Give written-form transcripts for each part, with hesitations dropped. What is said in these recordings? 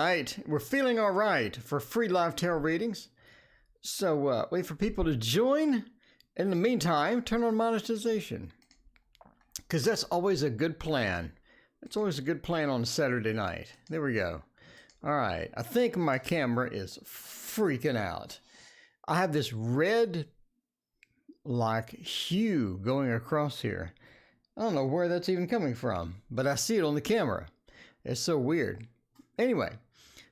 Right, we're feeling all right for free live tarot readings. So wait for people to join. In the meantime, turn on monetization, because that's always a good plan. It's always a good plan on a Saturday night. There we go. All right, I think my camera is freaking out. I have this red like hue going across here. I don't know where that's even coming from, but I see it on the camera. It's so weird. Anyway,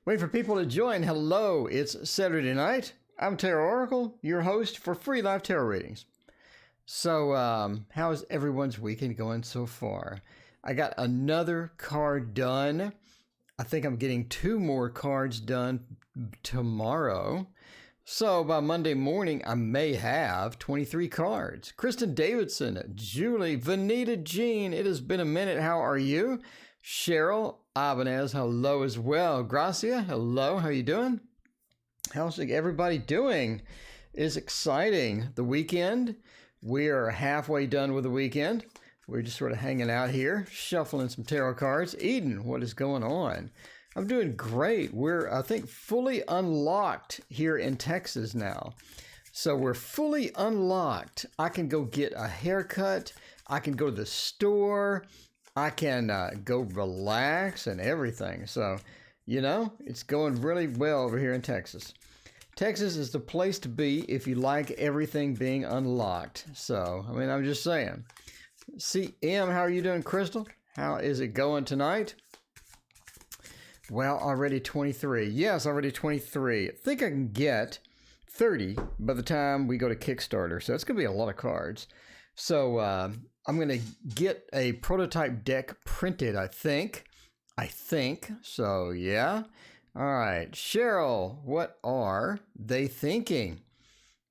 wait for people to join. Hello, it's Saturday night. I'm TarotOracle, your host for free live tarot readings. So, how's everyone's weekend going so far? I got another card done. I think I'm getting 2 more cards done tomorrow. So by Monday morning, I may have 23 cards. Kristen Davidson, Julie, Vanita Jean, it has been a minute. How are you? Cheryl Ibanez, hello as well. Gracia, hello. How you doing? How's everybody doing? It's exciting. The weekend, we are halfway done with the weekend. We're just sort of hanging out here, shuffling some tarot cards. Eden, what is going on? I'm doing great. We're, I think, fully unlocked here in Texas now. So we're fully unlocked. I can go get a haircut. I can go to the store. I can go relax and everything. So, you know, it's going really well over here in Texas. Texas is the place to be if you like everything being unlocked. So, I mean, I'm just saying. CM, how are you doing, Crystal? How is it going tonight? Well, already 23. Yes, already 23. I think I can get 30 by the time we go to Kickstarter. So it's going to be a lot of cards. So I'm going to get a prototype deck printed, I think. So, yeah. All right. Cheryl, what are they thinking?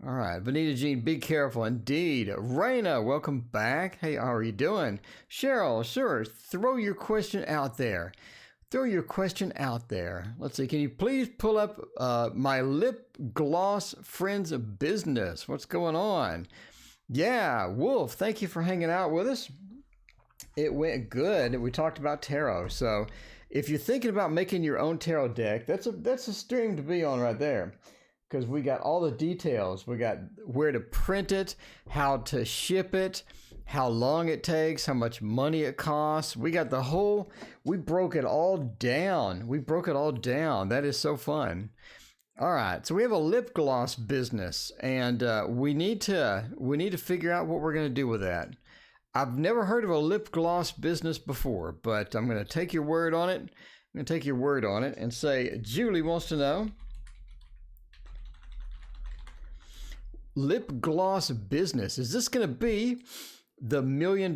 All right. Vanita Jean, be careful. Indeed. Raina, welcome back. Hey, how are you doing? Cheryl, sure. Throw your question out there. Let's see. Can you please pull up my lip gloss friends of business? What's going on? Yeah. Wolf, thank you for hanging out with us. It went good. We talked about tarot. So if you're thinking about making your own tarot deck, that's a stream to be on right there, because we got all the details. We got where to print it, how to ship it, how long it takes, how much money it costs. We got the whole, we broke it all down. That is so fun. All right, so we have a lip gloss business, and we need to figure out what we're going to do with that. I've never heard of a lip gloss business before, but I'm going to take your word on it. And say, Julie wants to know, lip gloss business. Is this going to be the $1 million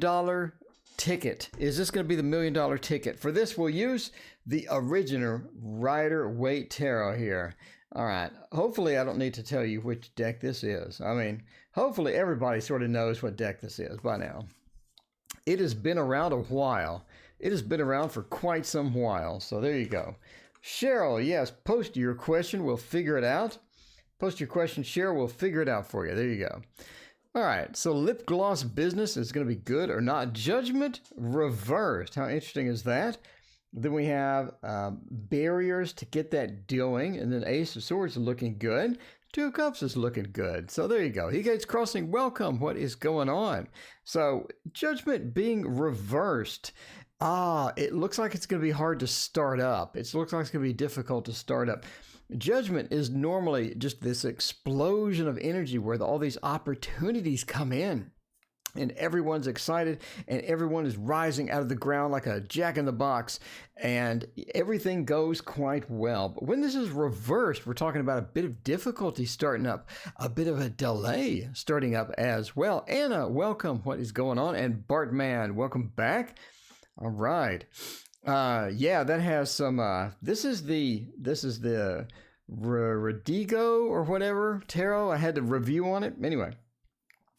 ticket? Is this going to be the $1 million ticket? For this, we'll use the original Rider-Waite Tarot here. All right. Hopefully, I don't need to tell you which deck this is. I mean, hopefully everybody sort of knows what deck this is by now. It has been around a while. It has been around for quite some while. So there you go. Cheryl, yes, post your question. We'll figure it out. Post your question, Cheryl. We'll figure it out for you. There you go. All right. So lip gloss business is going to be good or not. Judgment reversed. How interesting is that? Then we have barriers to get that going. And then Ace of Swords is looking good. 2 of Cups is looking good. So there you go. He Gates Crossing, welcome. What is going on? So Judgment being reversed. It looks like it's going to be hard to start up. It looks like it's going to be difficult to start up. Judgment is normally just this explosion of energy where all these opportunities come in. And everyone's excited, and everyone is rising out of the ground like a jack in the box, and everything goes quite well. But when this is reversed, we're talking about a bit of difficulty starting up, a bit of a delay starting up as well. Anna, welcome. What is going on? And Bartman, welcome back. All right. Yeah, that has some, this is the Rodigo or whatever tarot. I had to review on it. Anyway.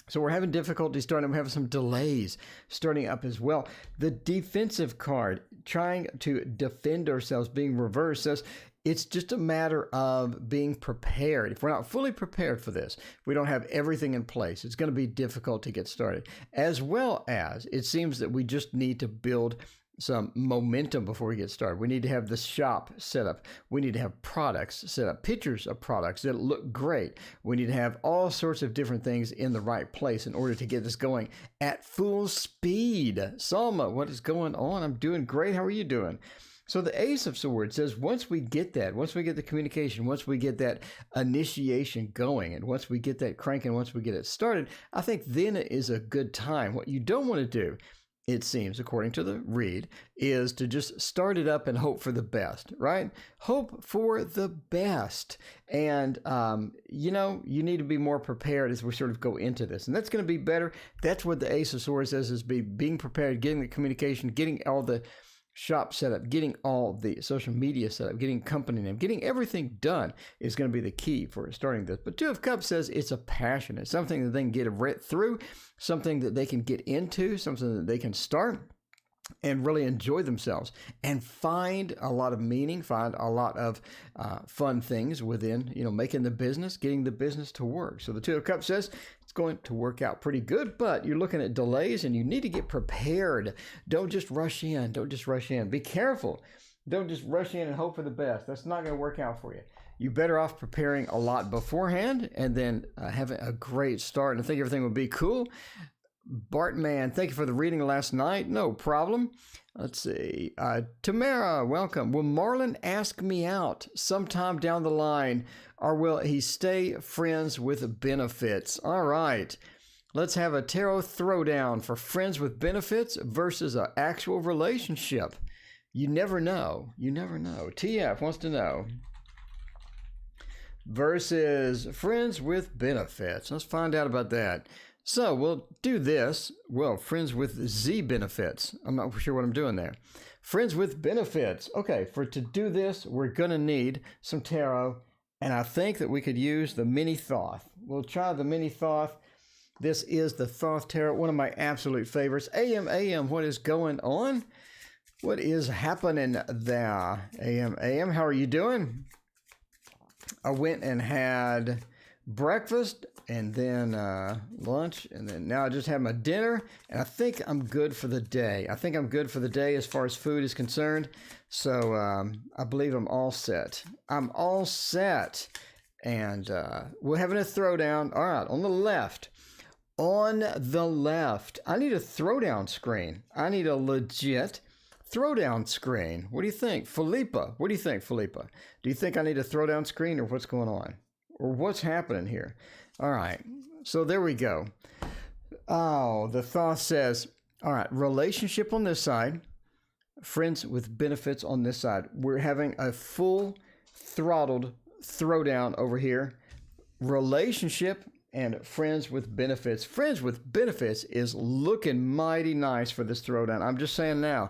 So we're having difficulty starting. We have some delays starting up as well. The defensive card, trying to defend ourselves, being reversed, says it's just a matter of being prepared. If we're not fully prepared for this, we don't have everything in place, it's going to be difficult to get started. As well as it seems that we just need to build some momentum before we get started. We need to have the shop set up. We need to have products set up, pictures of products that look great. We need to have all sorts of different things in the right place in order to get this going at full speed. Salma, what is going on? I'm doing great. How are you doing? So the Ace of Swords says once we get that, once we get the communication, once we get that initiation going, and once we get that cranking, once we get it started, I think then it is a good time. What you don't want to do, it seems, according to the read, is to just start it up and hope for the best, right? Hope for the best. And, you need to be more prepared as we sort of go into this. And that's going to be better. That's what the Ace of Swords says, is being prepared, getting the communication, getting all the shop set up, getting all the social media set up, getting company name, getting everything done is going to be the key for starting this. But Two of Cups says it's a passion. It's something that they can get right through, something that they can get into, something that they can start and really enjoy themselves and find a lot of meaning, find a lot of fun things within, making the business, getting the business to work. So the Two of Cups says it's going to work out pretty good, but you're looking at delays and you need to get prepared. Don't just rush in. Don't just rush in. Be careful. Don't just rush in and hope for the best. That's not going to work out for you. You're better off preparing a lot beforehand and then having a great start. And I think everything will be cool. Bartman, thank you for the reading last night. No problem. Let's see. Tamara, welcome. Will Marlon ask me out sometime down the line, or will he stay friends with benefits? All right. Let's have a tarot throwdown for friends with benefits versus an actual relationship. You never know. You never know. TF wants to know. Versus friends with benefits. Let's find out about that. So we'll do this. Well, friends with Z benefits. I'm not sure what I'm doing there. Friends with benefits. Okay, to do this, we're going to need some tarot. And I think that we could use the Mini Thoth. We'll try the Mini Thoth. This is the Thoth Tarot, one of my absolute favorites. AM, what is going on? What is happening there? AM, how are you doing? I went and had breakfast and then lunch, and then now I just had my dinner, and I think I'm good for the day. I think I'm good for the day as far as food is concerned. So I believe I'm all set. I'm all set. And we're having a throwdown. All right, on the left. On the left. I need a throwdown screen. I need a legit throwdown screen. What do you think? Philippa, what do you think, Philippa? Do you think I need a throwdown screen, or what's going on? Or what's happening here? All right, so there we go. Oh, the Thoth says, all right, relationship on this side, friends with benefits on this side. We're having a full throttled throwdown over here. Relationship and friends with benefits. Friends with benefits is looking mighty nice for this throwdown. I'm just saying now.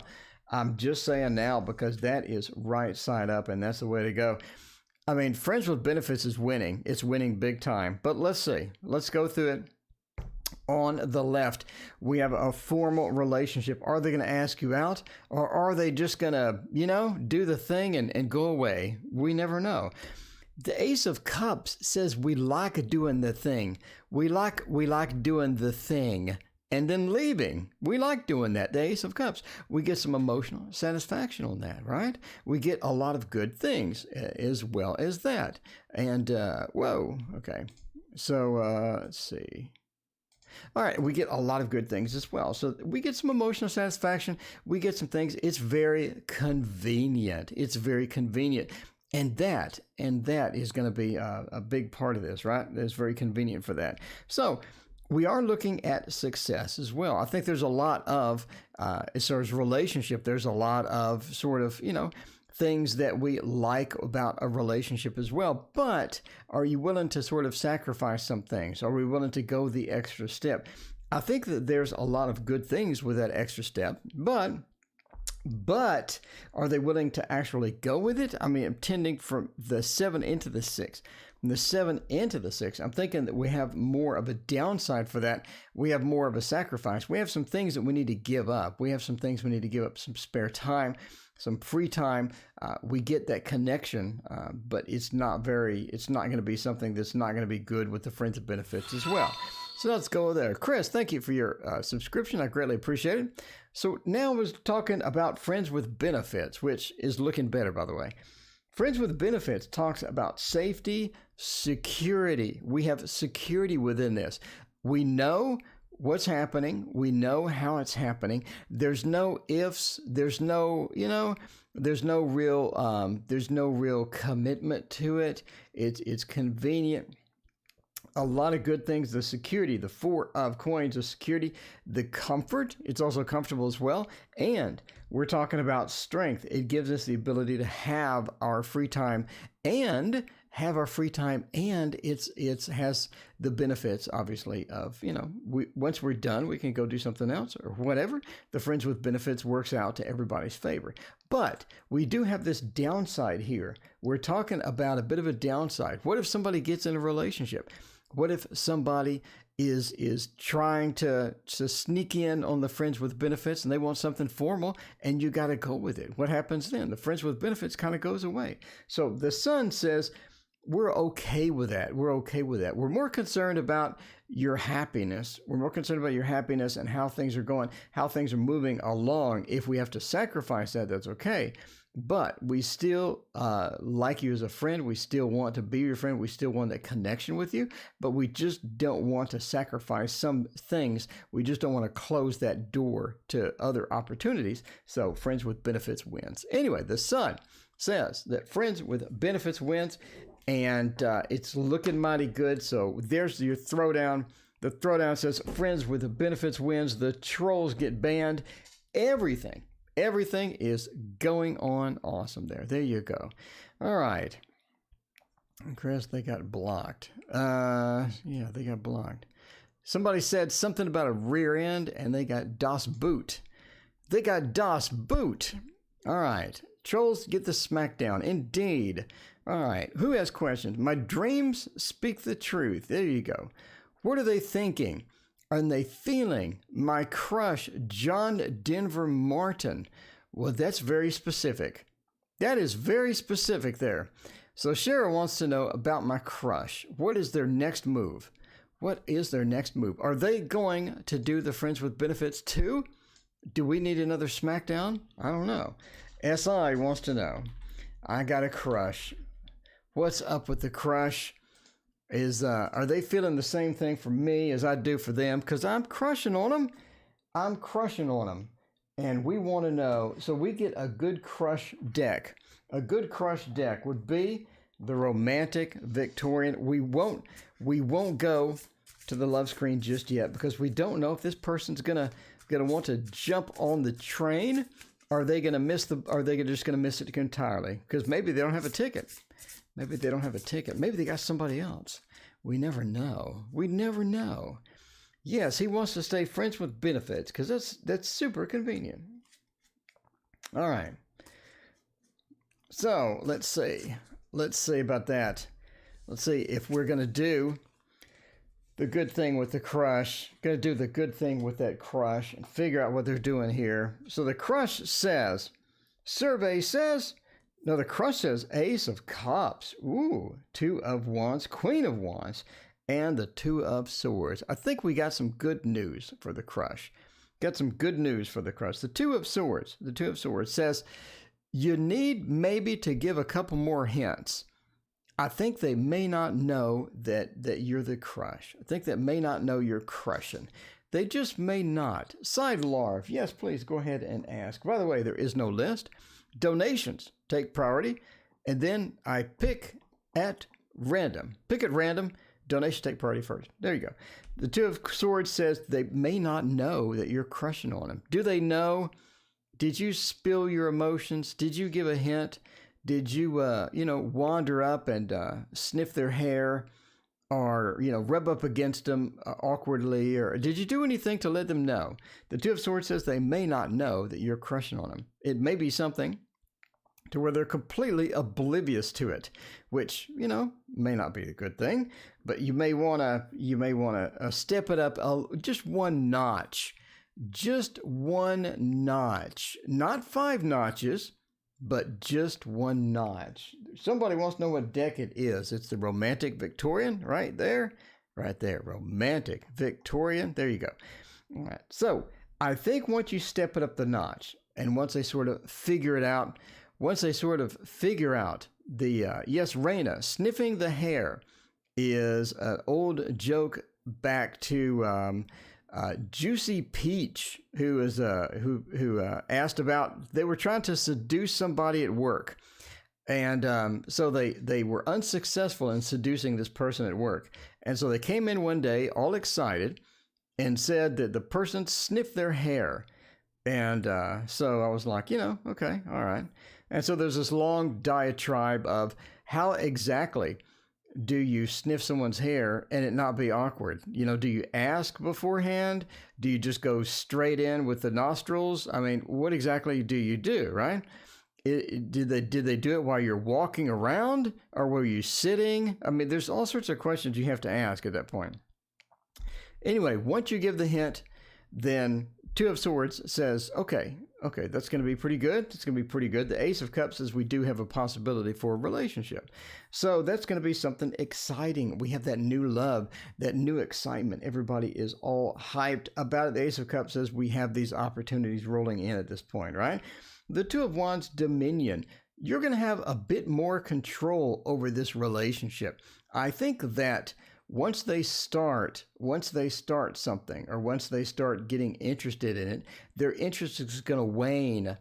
Because that is right side up, and that's the way to go. I mean, friends with benefits is winning. It's winning big time. But let's see. Let's go through it. On the left, we have a formal relationship. Are they going to ask you out, or are they just going to, do the thing and go away? We never know. The Ace of Cups says we like doing the thing. We like doing the thing and then leaving. We like doing that. The Ace of Cups. We get some emotional satisfaction on that, right? We get a lot of good things as well as that. And, whoa, okay. So, let's see. All right, we get a lot of good things as well. So we get some emotional satisfaction. We get some things. It's very convenient. It's very convenient. And that is going to be a big part of this, right? It's very convenient for that. So we are looking at success as well. I think there's a lot of, as far as relationship, there's a lot of sort of, things that we like about a relationship as well. But are you willing to sort of sacrifice some things? Are we willing to go the extra step? I think that there's a lot of good things with that extra step, but are they willing to actually go with it? I mean, I'm tending from the 7 into the 6. From the 7 into the 6, I'm thinking that we have more of a downside for that. We have more of a sacrifice. We have some things that we need to give up. We have some things we need to give up, some spare time, some free time. We get that connection, but it's not going to be something that's not going to be good with the friends of benefits as well. So let's go there. Chris, thank you for your subscription. I greatly appreciate it. So now we're talking about friends with benefits, which is looking better, by the way. Friends with benefits talks about safety, security. We have security within this. We know what's happening. We know how it's happening. There's no ifs. There's no, there's no real commitment to it. It's convenient. A lot of good things. The security, the 4 of coins, the security, the comfort. It's also comfortable as well. And we're talking about strength. It gives us the ability to have our free time and it has the benefits, obviously, of, once we're done, we can go do something else or whatever. The friends with benefits works out to everybody's favor. But we do have this downside here. We're talking about a bit of a downside. What if somebody gets in a relationship? What if somebody is trying to sneak in on the friends with benefits and they want something formal and you got to go with it? What happens then? The friends with benefits kind of goes away. So the Sun says, we're okay with that. We're okay with that. We're more concerned about your happiness. We're more concerned about your happiness and how things are going, how things are moving along. If we have to sacrifice that, that's okay. But we still like you as a friend. We still want to be your friend. We still want that connection with you. But we just don't want to sacrifice some things. We just don't want to close that door to other opportunities. So friends with benefits wins. Anyway, the Sun says that friends with benefits wins. And it's looking mighty good. So there's your throwdown. The throwdown says friends with the benefits wins. The trolls get banned. Everything is going on awesome there. There you go. All right. Chris, they got blocked. Yeah, they got blocked. Somebody said something about a rear end and they got DOS boot. They got DOS boot. All right. Trolls get the smackdown. Indeed. All right. Who has questions? My dreams speak the truth. There you go. What are they thinking? Are they feeling? My crush, John Denver Martin. Well, that's very specific. That is very specific there. So Cheryl wants to know about my crush. What is their next move? What is their next move? Are they going to do the friends with benefits too? Do we need another smackdown? I don't know. SI wants to know. I got a crush. What's up with the crush? Are they feeling the same thing for me as I do for them? Because I'm crushing on them. And we want to know. So we get a good crush deck. A good crush deck would be the romantic Victorian. We won't go to the love screen just yet because we don't know if this person's gonna want to jump on the train. Or are they gonna miss are they just gonna miss it entirely? Because maybe they don't have a ticket. Maybe they don't have a ticket. Maybe they got somebody else. We never know. We never know. Yes, he wants to stay friends with benefits because that's super convenient. All right. So let's see. Let's see about that. Let's see if we're going to do the good thing with the crush. Going to do the good thing with that crush and figure out what they're doing here. So the crush says, survey says, no, the crush says Ace of Cups. Ooh, 2 of Wands, Queen of Wands, and the 2 of Swords. I think we got some good news for the crush. Got some good news for the crush. The 2 of Swords. The 2 of Swords says you need maybe to give a couple more hints. I think they may not know that you're the crush. I think they may not know you're crushing. They just may not. Side Larv, yes, please go ahead and ask. By the way, there is no list. Donations take priority, and then I pick at random. Pick at random. Donations take priority first. There you go. The 2 of Swords says they may not know that you're crushing on them. Do they know? Did you spill your emotions? Did you give a hint? Did you, wander up and sniff their hair, or rub up against them awkwardly, or did you do anything to let them know? The 2 of Swords says they may not know that you're crushing on them. It may be something to where they're completely oblivious to it, which may not be a good thing. But you may want to step it up just one notch, not 5 notches, but just 1 notch. Somebody wants to know what deck it is. It's the Romantic Victorian right there. right there. Romantic, Victorian. There you go. All right. So I think once you step it up the notch, and once they sort of figure it out, yes, Raina, sniffing the hair is an old joke back to Juicy Peach, who asked about, they were trying to seduce somebody at work. And so they were unsuccessful in seducing this person at work. And so they came in one day all excited and said that the person sniffed their hair. And so I was like, okay, all right. And so there's this long diatribe of how exactly do you sniff someone's hair and it not be awkward? Do you ask beforehand? Do you just go straight in with the nostrils? I mean, what exactly do you do, right? Did they do it while you're walking around, or were you sitting? I mean, there's all sorts of questions you have to ask at that point. Anyway, once you give the hint, then Two of Swords says, okay, that's going to be pretty good. It's going to be pretty good. The Ace of Cups says we do have a possibility for a relationship. So that's going to be something exciting. We have that new love, that new excitement. Everybody is all hyped about it. The Ace of Cups says we have these opportunities rolling in at this point, right? The Two of Wands, Dominion. You're going to have a bit more control over this relationship. I think that once they start something, or once they start getting interested in it, their interest is going to wane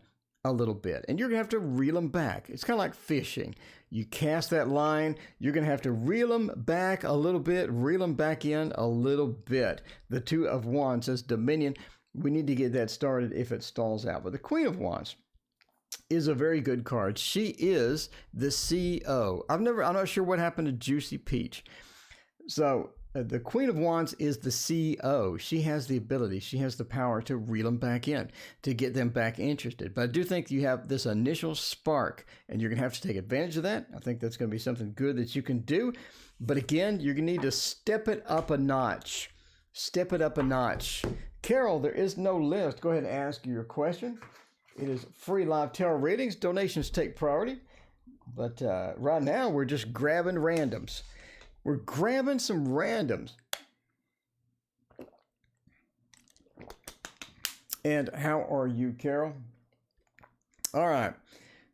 a little bit, and you're going to have to reel them back. It's kind of like fishing. You cast that line, you're going to have to reel them back a little bit, reel them back in a little bit. The Two of Wands says Dominion. We need to get that started if it stalls out. But the Queen of Wands is a very good card. She is the CEO. I'm not sure what happened to Juicy Peach. So the Queen of Wands is the CEO. She has the ability, she has the power to reel them back in, to get them back interested. But I do think you have this initial spark, and you're going to have to take advantage of that. I think that's going to be something good that you can do. But again, you're going to need to step it up a notch. Step it up a notch. Carol, there is no list. Go ahead and ask your question. It is free live tarot readings. Donations take priority. But right now, we're just grabbing randoms. We're grabbing some randoms. And how are you, Carol? All right.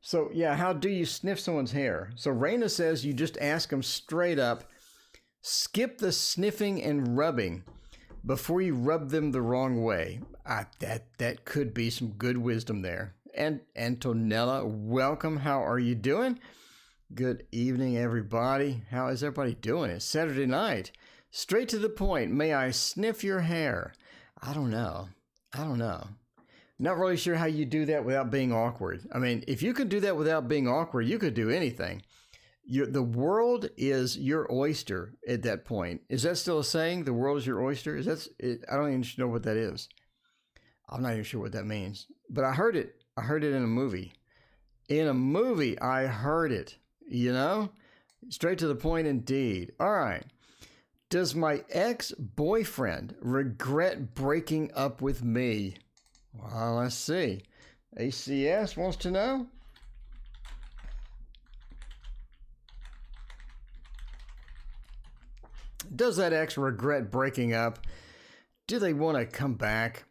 So, yeah, how do you sniff someone's hair? So, Raina says you just ask them straight up, skip the sniffing and rubbing before you rub them the wrong way. That could be some good wisdom there. And Antonella, welcome. How are you doing? Good evening, everybody. How is everybody doing? It's Saturday night. Straight to the point. May I sniff your hair? I don't know. Not really sure how you do that without being awkward. I mean, if you could do that without being awkward, you could do anything. The world is your oyster at that point. Is that still a saying? The world is your oyster? I don't even know what that is. I'm not even sure what that means. But I heard it. I heard it in a movie. I heard it. Straight to the point indeed. All right. Does my ex-boyfriend regret breaking up with me? Well, let's see. ACS wants to know. Does that ex regret breaking up? Do they want to come back?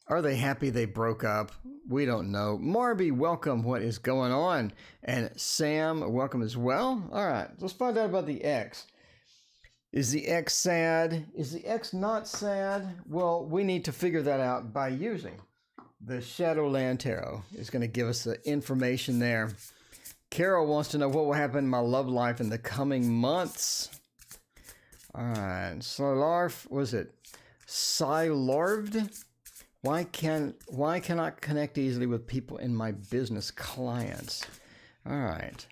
Are they happy they broke up? We don't know. Marby, welcome. What is going on? And Sam, welcome as well. All right, let's find out about the ex. Is the ex sad? Is the ex not sad? Well, we need to figure that out by using the Shadowland Tarot. It's going to give us the information there. Carol wants to know what will happen in my love life in the coming months. All right, Sylarf, was it Sylarved? Why cannot connect easily with people in my business clients? All right.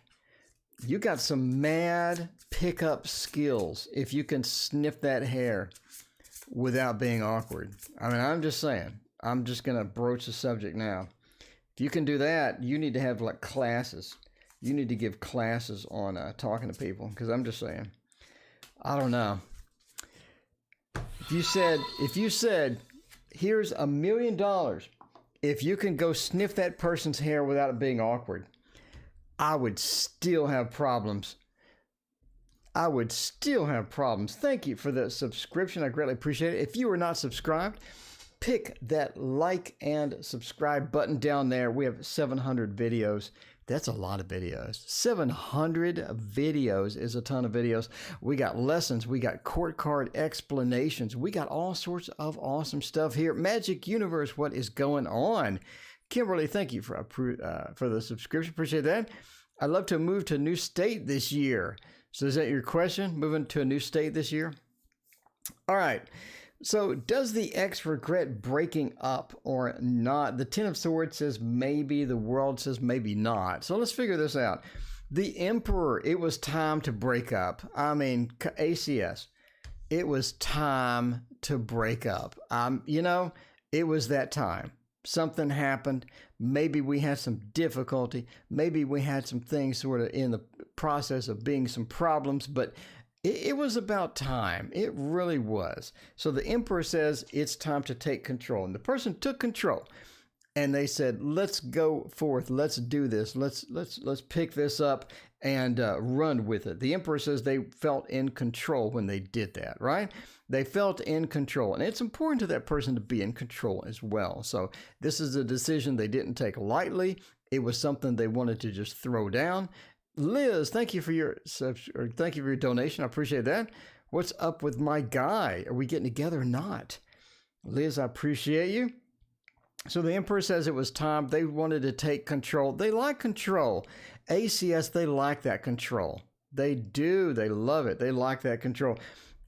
You got some mad pickup skills if you can sniff that hair without being awkward. I mean, I'm just saying. I'm just going to broach the subject now. If you can do that, you need to have like classes. You need to give classes on talking to people, because I'm just saying. I don't know. If you said, here's $1 million if you can go sniff that person's hair without it being awkward, I would still have problems. I would still have problems. Thank you for the subscription. I greatly appreciate it. If you are not subscribed, pick that like and subscribe button down there. We have 700 videos. That's a lot of videos. 700 videos is a ton of videos. We got lessons. We got court card explanations. We got all sorts of awesome stuff here. Magic Universe, what is going on? Kimberly, thank you for the subscription. Appreciate that. I'd love to move to a new state this year. So is that your question? Moving to a new state this year? All right. So does the ex regret breaking up or not? The Ten of Swords says maybe. The World says maybe not. So let's figure this out. The Emperor, it was time to break up. I mean, ACS, it was time to break up. It was that time. Something happened. Maybe we had some difficulty. Maybe we had some things sort of in the process of being some problems, but it was about time. It really was. So the Emperor says it's time to take control. And the person took control. And they said, let's go forth. Let's do this. Let's pick this up and run with it. The Emperor says they felt in control when they did that, right? They felt in control. And it's important to that person to be in control as well. So this is a decision they didn't take lightly. It was something they wanted to just throw down. Liz, thank you for your donation. I appreciate that. What's up with my guy? Are we getting together or not? Liz, I appreciate you. So the Emperor says it was time. They wanted to take control. They like control. ACS, they like that control. They do. They love it. They like that control.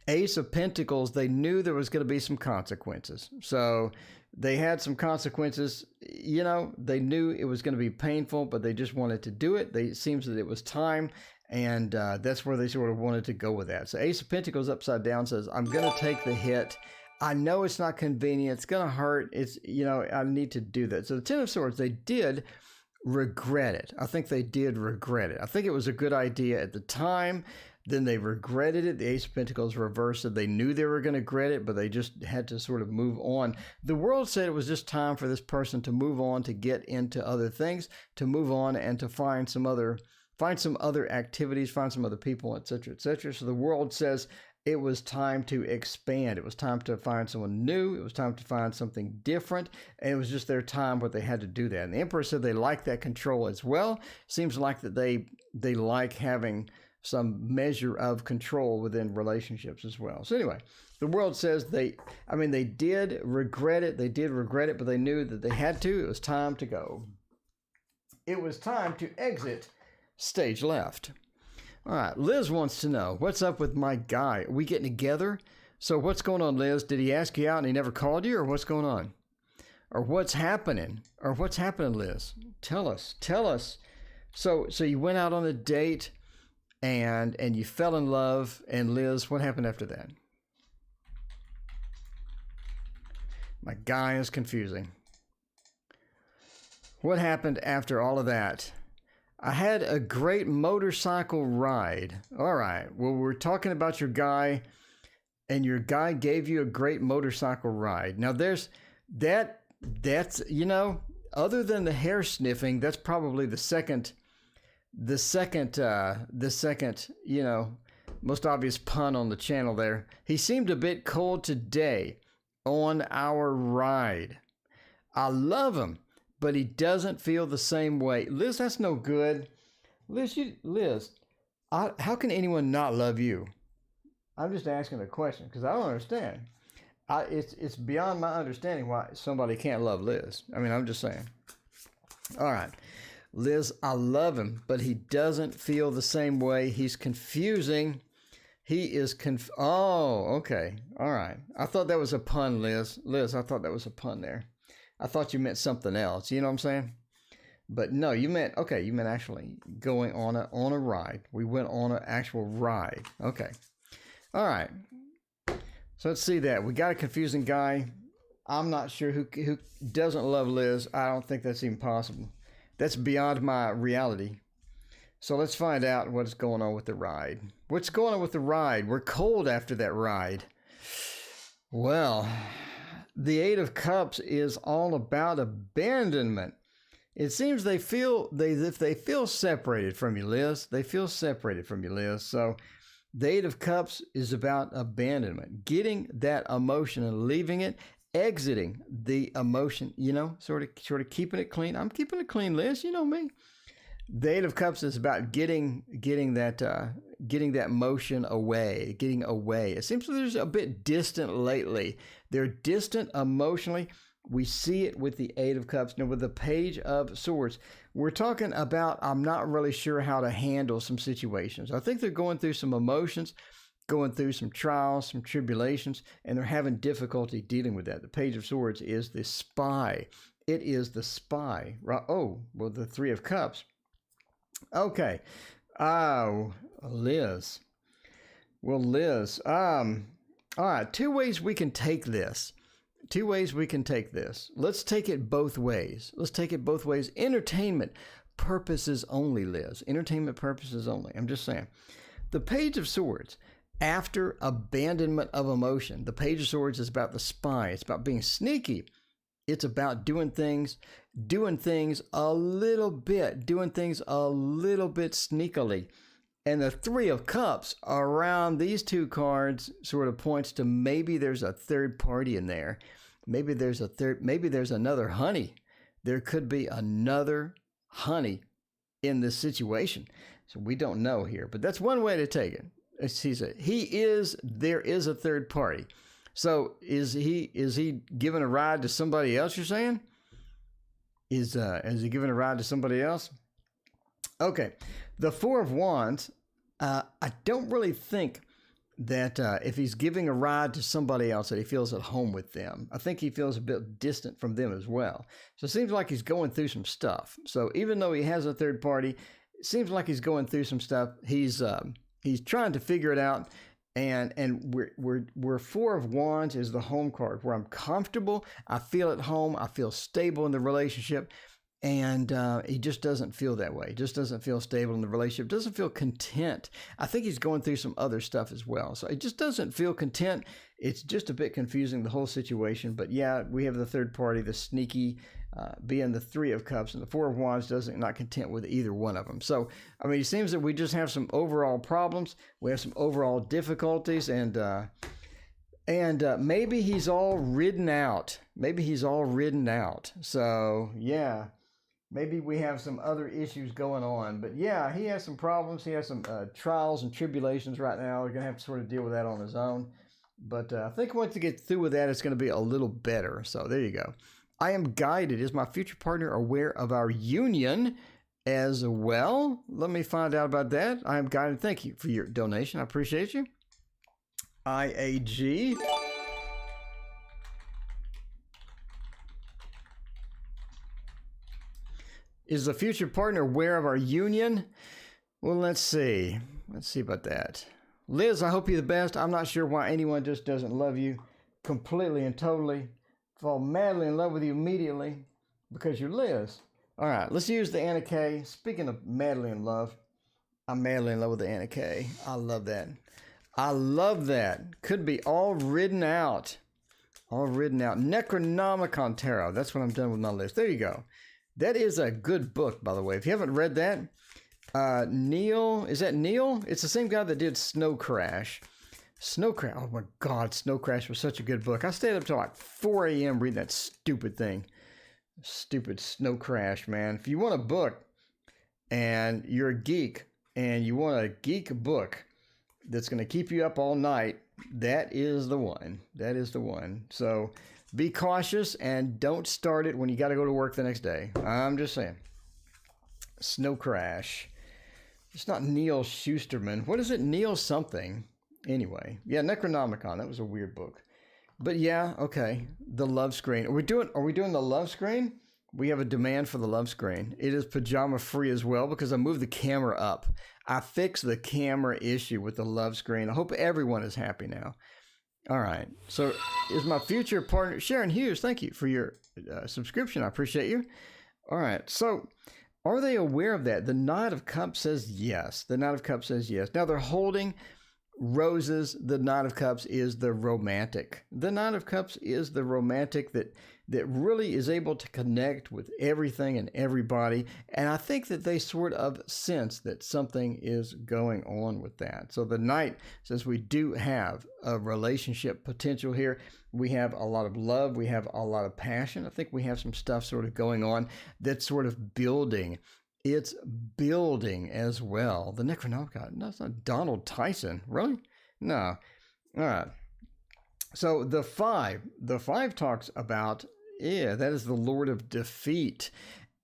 Ace of Pentacles, they knew there was going to be some consequences. So they had some consequences. They knew it was going to be painful, but they just wanted to do it. It seems that it was time, and that's where they sort of wanted to go with that. So Ace of Pentacles upside down says, I'm going to take the hit. I know it's not convenient. It's going to hurt. I need to do that. So the Ten of Swords, they did regret it. I think they did regret it. I think it was a good idea at the time. Then they regretted it. The Ace of Pentacles reversed it. They knew they were going to regret it, but they just had to sort of move on. The World said it was just time for this person to move on, to get into other things, to move on and to find some other activities, find some other people, etc., etc. So the World says it was time to expand. It was time to find someone new. It was time to find something different. And it was just their time where they had to do that. And the Emperor said they like that control as well. Seems like that they like having some measure of control within relationships as well. So anyway, the World says they did regret it. They did regret it, but they knew that they had to. It was time to go. It was time to exit stage left. All right, Liz wants to know, what's up with my guy? Are we getting together? So what's going on, Liz? Did he ask you out and he never called you, or what's going on? Or what's happening? Or what's happening, Liz? Tell us. So you went out on a date and you fell in love, and Liz, what happened after that? My guy is confusing. What happened after all of that? I had a great motorcycle ride. All right. Well, we're talking about your guy, and your guy gave you a great motorcycle ride. Now, that's other than the hair sniffing, that's probably the second, most obvious pun on the channel there. He seemed a bit cold today on our ride. I love him, but he doesn't feel the same way. Liz, that's no good. Liz, how can anyone not love you? I'm just asking a question because I don't understand. It's beyond my understanding why somebody can't love Liz. I mean, I'm just saying. All right. Liz, I love him, but he doesn't feel the same way. He's confusing. He is Oh, okay. All right. I thought that was a pun, Liz. Liz, I thought that was a pun there. I thought you meant something else. You know what I'm saying? But no, you meant actually going on a ride. We went on an actual ride. Okay. All right. So let's see that. We got a confusing guy. I'm not sure who doesn't love Liz. I don't think that's even possible. That's beyond my reality. So let's find out what's going on with the ride. What's going on with the ride? We're cold after that ride. Well, the Eight of Cups is all about abandonment. It seems they feel separated from you, Liz. They feel separated from you, Liz. So The Eight of Cups is about abandonment, getting that emotion and leaving it, exiting the emotion, sort of keeping it clean. I'm keeping it clean, Liz, you know me. The Eight of Cups is about getting that motion away, getting away. It seems like there's a bit distant lately. They're distant emotionally. We see it with the Eight of Cups. Now, with the Page of Swords, we're talking about, I'm not really sure how to handle some situations. I think they're going through some emotions, going through some trials, some tribulations, and they're having difficulty dealing with that. The Page of Swords is the spy. It is the spy. Oh, well, the Three of Cups. Okay. Oh, Liz. Well, Liz, all right, two ways we can take this. Let's take it both ways. Entertainment purposes only, Liz. Entertainment purposes only. I'm just saying. The Page of Swords, after abandonment of emotion, the Page of Swords is about the spy. It's about being sneaky. It's about doing things a little bit sneakily. And the Three of Cups around these two cards sort of points to maybe there's a third party in there. Maybe there's another honey. There could be another honey in this situation. So we don't know here, but that's one way to take it. There is a third party. So is he giving a ride to somebody else, you're saying? Is he giving a ride to somebody else? Okay. The Four of Wands, I don't really think that if he's giving a ride to somebody else that he feels at home with them. I think he feels a bit distant from them as well. So it seems like he's going through some stuff. So even though he has a third party, it seems like he's going through some stuff. He's trying to figure it out. And we're Four of Wands is the home card, where I'm comfortable, I feel at home, I feel stable in the relationship, and he just doesn't feel that way. He just doesn't feel stable in the relationship, doesn't feel content. I think he's going through some other stuff as well. So he just doesn't feel content. It's just a bit confusing, the whole situation. But yeah, we have the third party, the sneaky, being the Three of Cups, and the Four of Wands not content with either one of them. So, I mean, it seems that we just have some overall problems. We have some overall difficulties, and maybe he's all ridden out. So, yeah, maybe we have some other issues going on. But yeah, he has some problems. He has some trials and tribulations right now. We're going to have to sort of deal with that on his own. But I think once we get through with that, it's going to be a little better. So there you go. I am guided. Is my future partner aware of our union as well? Let me find out about that. I am guided. Thank you for your donation. I appreciate you. IAG. Is the future partner aware of our union? Well, let's see. Let's see about that. Liz, I hope you're the best. I'm not sure why anyone just doesn't love you completely and totally. Fall madly in love with you immediately because you're Liz. All right, let's use the Anna K. Speaking of madly in love, I'm madly in love with the Anna K. I love that. Could be all written out. Necronomicon Tarot. That's what I'm done with my list. There you go. That is a good book, by the way. If you haven't read that, Neil, is that Neil? It's the same guy that did Snow Crash. Oh my God, Snow Crash was such a good book. I stayed up till like 4 a.m. reading that stupid thing. Stupid Snow Crash, man. If you want a book and you're a geek and you want a geek book that's going to keep you up all night, that is the one. So be cautious and don't start it when you got to go to work the next day. I'm just saying. Snow Crash. It's not Neil Schusterman. What is it? Neil something. Anyway, yeah, Necronomicon. That was a weird book. But yeah, okay. The love screen. Are we doing the love screen? We have a demand for the love screen. It is pajama free as well because I moved the camera up. I fixed the camera issue with the love screen. I hope everyone is happy now. All right. So is my future partner, Sharon Hughes, thank you for your subscription. I appreciate you. All right. So are they aware of that? The Knight of Cups says yes. Now they're holding roses. The Knight of Cups is the romantic. That that really is able to connect with everything and everybody. And I think that they sort of sense that something is going on with that. So the Knight says we do have a relationship potential here. We have a lot of love. We have a lot of passion. I think we have some stuff sort of going on that's sort of building. It's building as well. The Necronomicon, no, it's not Donald Tyson. Really? No. All right. So the five talks about, that is the Lord of Defeat.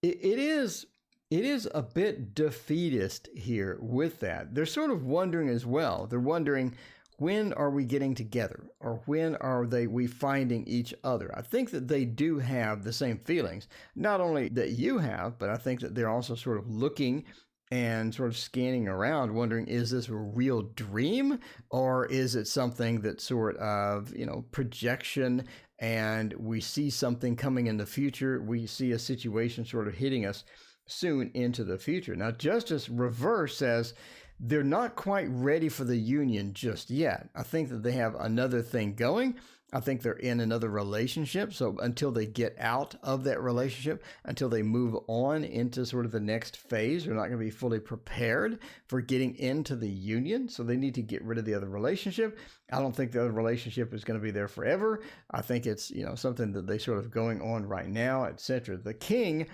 It is a bit defeatist here with that. They're sort of wondering as well. They're wondering, when are we getting together, or when are we finding each other? I think that they do have the same feelings, not only that you have, but I think that they're also sort of looking and sort of scanning around, wondering, is this a real dream, or is it something that sort of, projection, and we see something coming in the future? We see a situation sort of hitting us soon into the future. Now, Justice Reverse says they're not quite ready for the union just yet. I think that they have another thing going. I think they're in another relationship. So until they get out of that relationship, until they move on into sort of the next phase, they're not going to be fully prepared for getting into the union. So they need to get rid of the other relationship. I don't think the other relationship is going to be there forever. I think it's, something that they sort of going on right now, etc. The King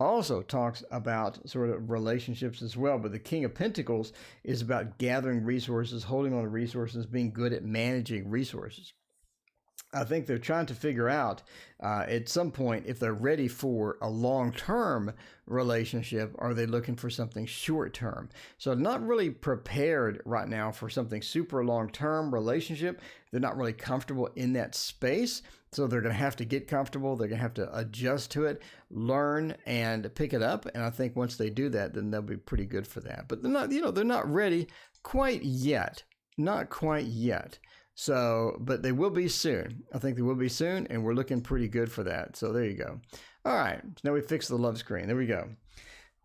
also talks about sort of relationships as well, but the King of Pentacles is about gathering resources, holding on to resources, being good at managing resources. I think they're trying to figure out at some point if they're ready for a long-term relationship, or are they looking for something short-term? So not really prepared right now for something super long-term relationship. They're not really comfortable in that space. So they're going to have to get comfortable. They're going to have to adjust to it, learn, and pick it up. And I think once they do that, then they'll be pretty good for that. But they're not, they're not ready quite yet. Not quite yet. So, but they will be soon. I think they will be soon, and we're looking pretty good for that. So there you go. All right. So now we fix the love screen. There we go.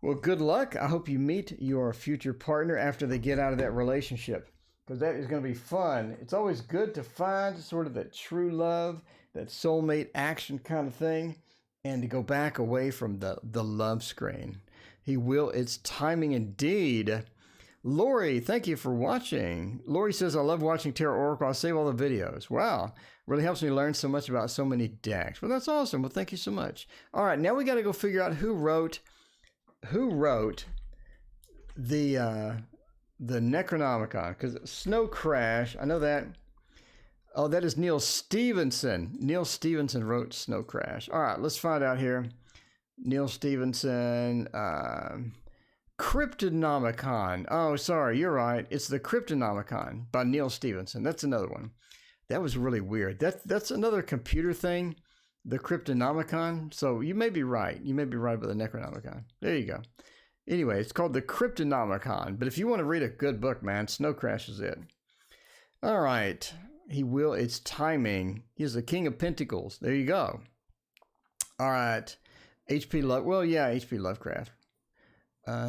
Well, good luck. I hope you meet your future partner after they get out of that relationship, because that is going to be fun. It's always good to find sort of that true love, that soulmate action kind of thing, and to go back away from the love screen. He will. It's timing indeed. Lori, thank you for watching. Lori says, I love watching TarotOracle. I save all the videos. Wow. Really helps me learn so much about so many decks. Well, that's awesome. Well, thank you so much. All right, now we got to go figure out who wrote the Necronomicon, because Snow Crash, I know that. Oh, that is Neil Stevenson. Neil Stevenson wrote Snow Crash. All right, let's find out here. Neil Stevenson, Cryptonomicon. Oh, sorry, you're right. It's the Cryptonomicon by Neil Stevenson. That's another one. That was really weird. That's another computer thing, the Cryptonomicon. So you may be right. You may be right about the Necronomicon. There you go. Anyway, it's called the Cryptonomicon. But if you want to read a good book, man, Snow Crash is it. All right. He will. It's timing. He's the King of Pentacles. There you go. All right. H.P. Lovecraft.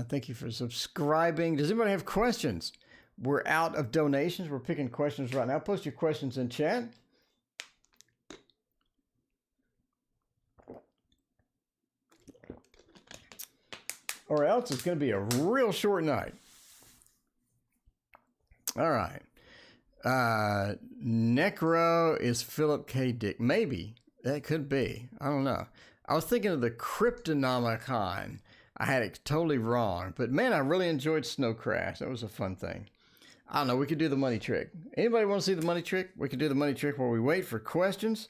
Thank you for subscribing. Does anybody have questions? We're out of donations. We're picking questions right now. Post your questions in chat. Or else it's going to be a real short night. All right. Necro is Philip K. Dick. Maybe. That could be. I don't know. I was thinking of the Cryptonomicon. I had it totally wrong. But man, I really enjoyed Snow Crash. That was a fun thing. I don't know. We could do the money trick. Anybody want to see the money trick? We could do the money trick while we wait for questions.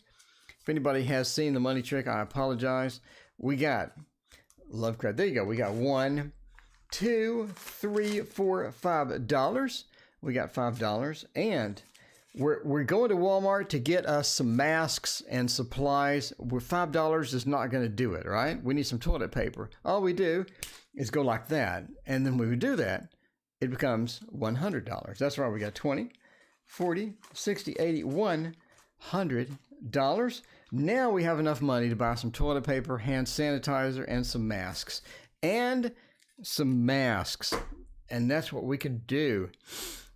If anybody has seen the money trick, I apologize. We got Lovecraft. There you go. We got $1, $2, $3, $4, $5. We got $5. And we're going to Walmart to get us some masks and supplies. $5 is not going to do it, right? We need some toilet paper. All we do is go like that. And then when we do that, it becomes $100. That's right. We got 20, 40, 60, 80, $100. Now we have enough money to buy some toilet paper, hand sanitizer, and some masks. And that's what we can do.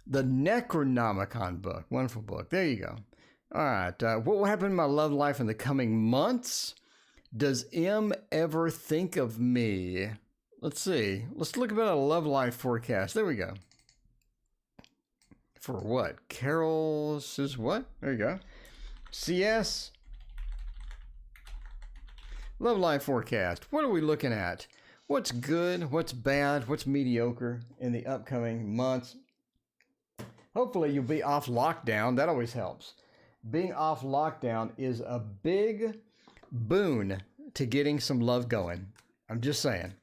The Necronomicon book. Wonderful book. There you go. All right. What will happen in my love life in the coming months? Does M ever think of me? Let's see. Let's look about a love life forecast. There we go. For what? Carol says what? There you go. CS. Love life forecast. What are we looking at? What's good? What's bad? What's mediocre in the upcoming months? Hopefully you'll be off lockdown. That always helps. Being off lockdown is a big boon to getting some love going. I'm just saying.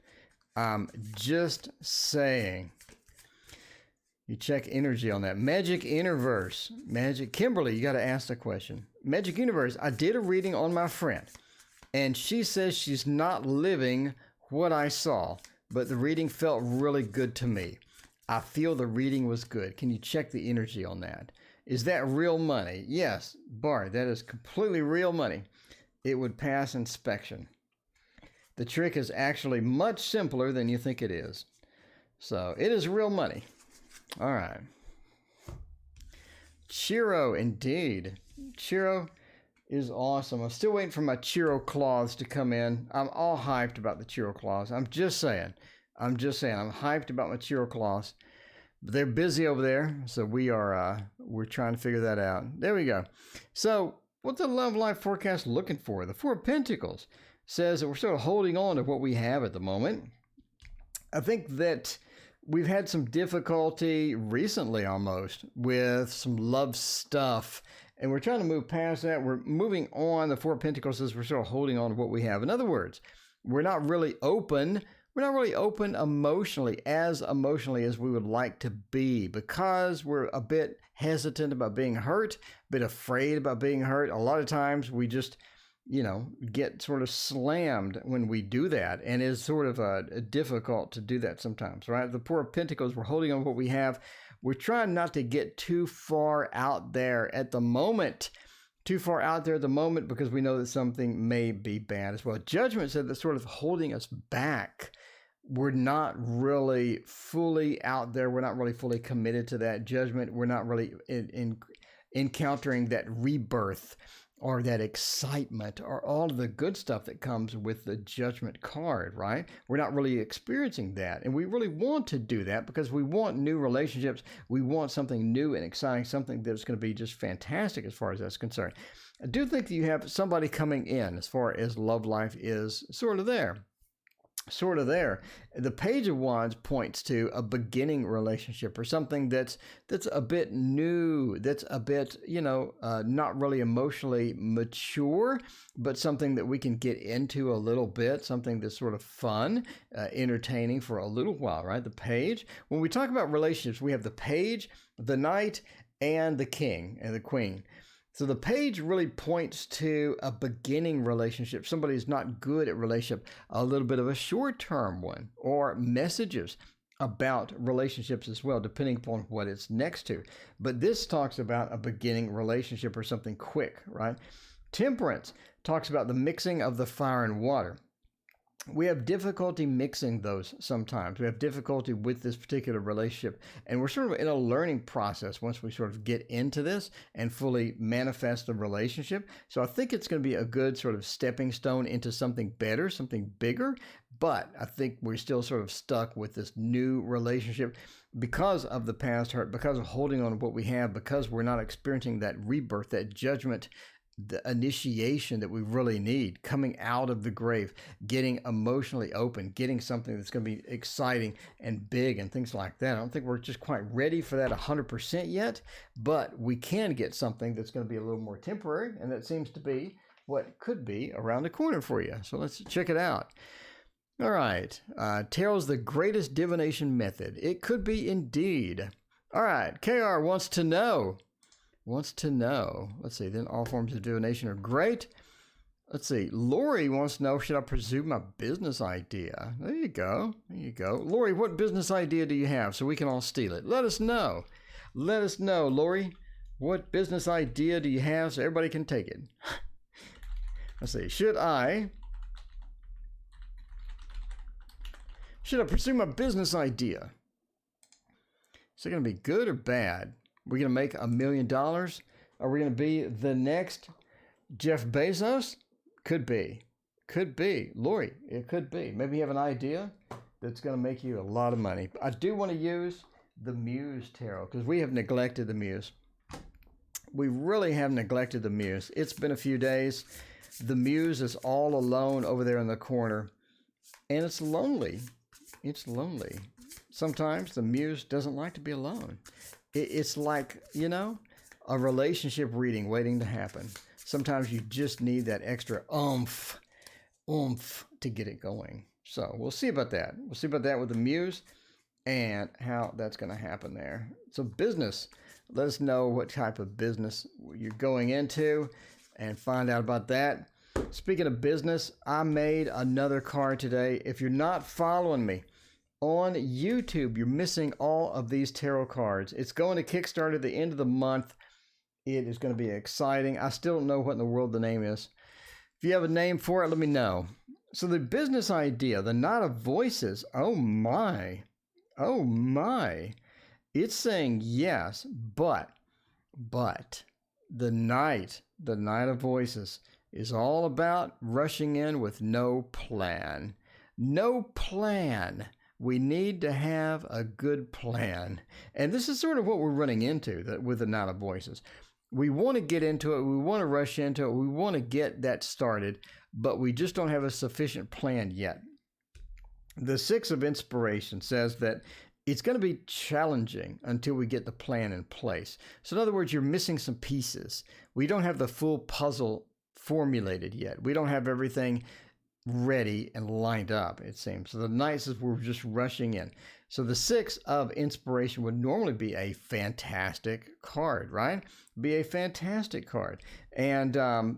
You check energy on that. Magic Universe. Magic. Kimberly, you got to ask the question. Magic Universe, I did a reading on my friend, and she says she's not living what I saw, but the reading felt really good to me. I feel the reading was good. Can you check the energy on that? Is that real money? Yes, Bart, that is completely real money. It would pass inspection. The trick is actually much simpler than you think it is. So it is real money. All right. Chiro, indeed. Chiro is awesome. I'm still waiting for my Chiro cloths to come in. I'm all hyped about the Chiro cloths. I'm just saying. I'm hyped about my Chiro cloths. They're busy over there, so we're trying to figure that out. There we go. So, what's the love life forecast looking for? The Four of Pentacles says that we're sort of holding on to what we have at the moment. I think that we've had some difficulty recently almost with some love stuff, and we're trying to move past that. We're moving on. The Four of Pentacles says we're sort of holding on to what we have. In other words, we're not really open. We're not really open emotionally as we would like to be, because we're a bit hesitant about being hurt, a bit afraid about being hurt. A lot of times we just, get sort of slammed when we do that, and it's sort of difficult to do that sometimes, right? The Four of Pentacles, we're holding on what we have. We're trying not to get too far out there at the moment. Because we know that something may be bad as well. Judgment said that's sort of holding us back. We're not really fully out there. We're not really fully committed to that judgment. We're not really encountering that rebirth or that excitement or all of the good stuff that comes with the Judgment card, right? We're not really experiencing that. And we really want to do that because we want new relationships. We want something new and exciting, something that's going to be just fantastic as far as that's concerned. I do think that you have somebody coming in as far as love life is sort of there. The Page of Wands points to a beginning relationship or something that's a bit new, that's a bit, not really emotionally mature, but something that we can get into a little bit, something that's sort of fun, entertaining for a little while, right? The Page. When we talk about relationships, we have the Page, the Knight, and the King and the Queen. So the Page really points to a beginning relationship. Somebody who's not good at relationship, a little bit of a short-term one, or messages about relationships as well, depending upon what it's next to. But this talks about a beginning relationship or something quick, right? Temperance talks about the mixing of the fire and water. We have difficulty mixing those sometimes. We have difficulty with this particular relationship. And we're sort of in a learning process once we sort of get into this and fully manifest the relationship. So I think it's going to be a good sort of stepping stone into something better, something bigger. But I think we're still sort of stuck with this new relationship because of the past hurt, because of holding on to what we have, because we're not experiencing that rebirth, that judgment, the initiation that we really need, coming out of the grave, getting emotionally open, getting something that's going to be exciting and big and things like that. I don't think we're just quite ready for that 100% yet, but we can get something that's going to be a little more temporary, and that seems to be what could be around the corner for you. So let's check it out. All right. Tarot's the greatest divination method. It could be indeed. All right. KR wants to know. Let's see. Then all forms of divination are great. Let's see. Lori wants to know, should I pursue my business idea? There you go. Lori, what business idea do you have so we can all steal it? Let us know. Lori. What business idea do you have so everybody can take it? Let's see. Should I pursue my business idea? Is it going to be good or bad? We're going to make $1 million? Are we going to be the next Jeff Bezos? Could be. Could be. Lori, it could be. Maybe you have an idea that's going to make you a lot of money. I do want to use the Muse Tarot because we have neglected the Muse. We really have neglected the Muse. It's been a few days. The Muse is all alone over there in the corner, and it's lonely. It's lonely. Sometimes the Muse doesn't like to be alone. It's like, you know, a relationship reading waiting to happen. Sometimes you just need that extra oomph to get it going. So we'll see about that. We'll see about that with the Muse and how that's going to happen there. So business, let us know what type of business you're going into and find out about that. Speaking of business, I made another card today. If you're not following me on YouTube, you're missing all of these tarot cards. It's going to Kickstarter at the end of the month. It is going to be exciting. I still don't know what in the world the name is. If you have a name for it, let me know. So the business idea, the Knight of Voices, oh my. It's saying yes, but the Knight of Voices is all about rushing in with no plan. No plan. We need to have a good plan. And this is sort of what we're running into with the Knight of Voices. We want to get into it. We want to rush into it. We want to get that started, but we just don't have a sufficient plan yet. The Six of Inspiration says that it's going to be challenging until we get the plan in place. So in other words, you're missing some pieces. We don't have the full puzzle formulated yet. We don't have everything ready and lined up, it seems. So the Knight says we're just rushing in. So the Six of Inspiration would normally be a fantastic card, right? Be a fantastic card. And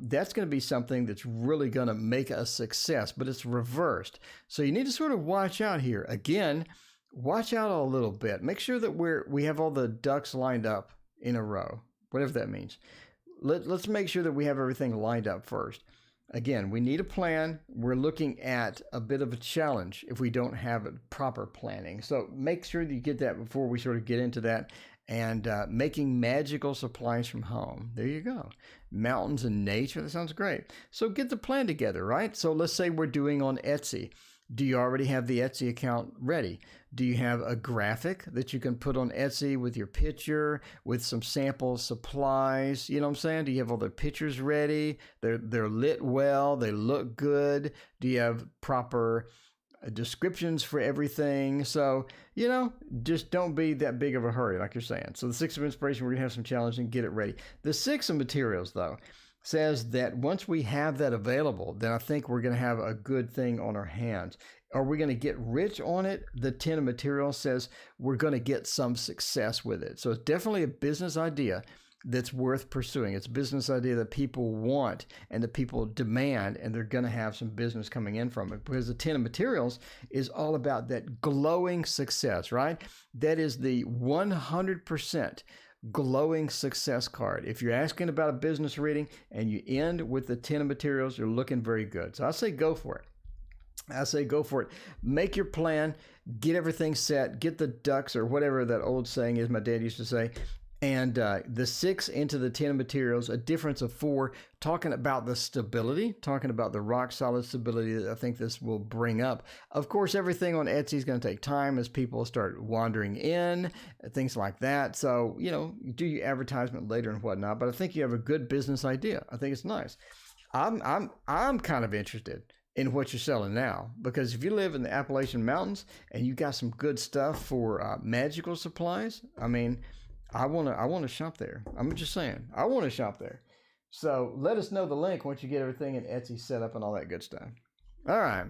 that's going to be something that's really going to make a success, but it's reversed. So you need to sort of watch out here. Again, watch out a little bit. Make sure that we have all the ducks lined up in a row, whatever that means. Let's make sure that we have everything lined up first. Again, we need a plan. We're looking at a bit of a challenge if we don't have proper planning. So make sure that you get that before we sort of get into that. And making magical supplies from home. There you go. Mountains and nature. That sounds great. So get the plan together, right? So let's say we're doing on Etsy. Do you already have the Etsy account ready? Do you have a graphic that you can put on Etsy with your picture, with some sample supplies? You know what I'm saying? Do you have all the pictures ready? They're lit well. They look good. Do you have proper descriptions for everything? So, you know, just don't be that big of a hurry, like you're saying. So the Six of Inspiration, we're going to have some challenging, get it ready. The Six of Materials, though, says that once we have that available, then I think we're going to have a good thing on our hands. Are we going to get rich on it? The Ten of Materials says we're going to get some success with it. So it's definitely a business idea that's worth pursuing. It's a business idea that people want and that people demand, and they're going to have some business coming in from it, because the Ten of Materials is all about that glowing success, right? That is the 100% glowing success card. If you're asking about a business reading and you end with the Ten of Materials, you're looking very good. So I say go for it. I say go for it. Make your plan, get everything set, get the ducks, or whatever that old saying is my dad used to say, and the 6 into the 10 of Materials, a difference of 4, talking about the stability, talking about the rock solid stability that I think this will bring up. Of course, everything on Etsy is going to take time as people start wandering in, things like that. So, you know, you do your advertisement later and whatnot, but I think you have a good business idea. I think it's nice. I'm kind of interested in what you're selling now, because if you live in the Appalachian Mountains and you got some good stuff for magical supplies, I mean, I want to shop there. I'm just saying, I want to shop there. So let us know the link once you get everything in Etsy set up and all that good stuff. All right.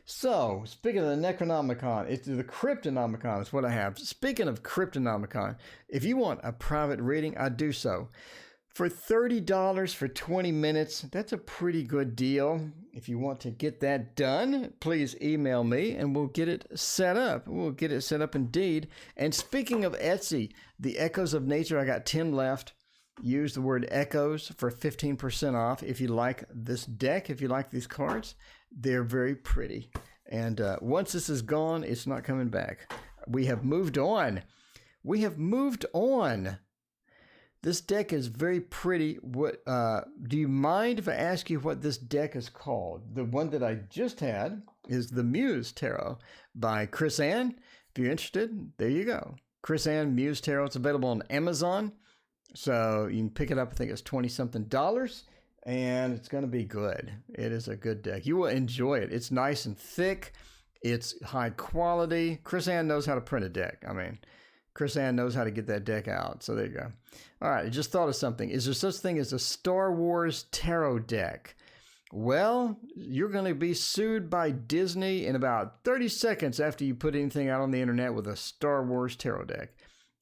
So speaking of the Necronomicon, it's the Cryptonomicon is what I have. Speaking of Cryptonomicon, if you want a private reading, I do so. For $30 for 20 minutes, that's a pretty good deal. If you want to get that done, please email me and we'll get it set up. We'll get it set up indeed. And speaking of Etsy, the Echoes of Nature, I got 10 left. Use the word Echoes for 15% off. If you like this deck, if you like these cards, they're very pretty. And once this is gone, it's not coming back. We have moved on. We have moved on This deck is very pretty. What do you mind if I ask you what this deck is called? The one that I just had is the Muse Tarot by Chris Ann. If you're interested, there you go. Chris Ann Muse Tarot. It's available on Amazon. So you can pick it up. I think it's $20-something. And it's going to be good. It is a good deck. You will enjoy it. It's nice and thick. It's high quality. Chris Ann knows how to print a deck. I mean, Chris Ann knows how to get that deck out. So there you go. All right, I just thought of something. Is there such thing as a Star Wars tarot deck? Well, you're going to be sued by Disney in about 30 seconds after you put anything out on the internet with a Star Wars tarot deck.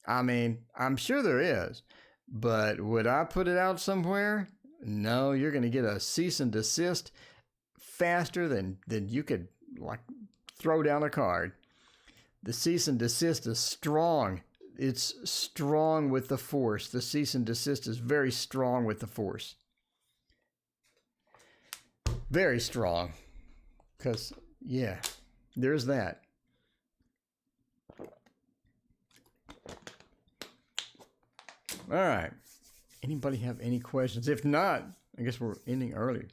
I mean, I'm sure there is, but would I put it out somewhere? No, you're going to get a cease and desist faster than you could like throw down a card. The cease and desist is strong. It's strong with the force. The cease and desist is very strong with the force. Very strong. Because, yeah, there's that. All right. Anybody have any questions? If not, I guess we're ending early.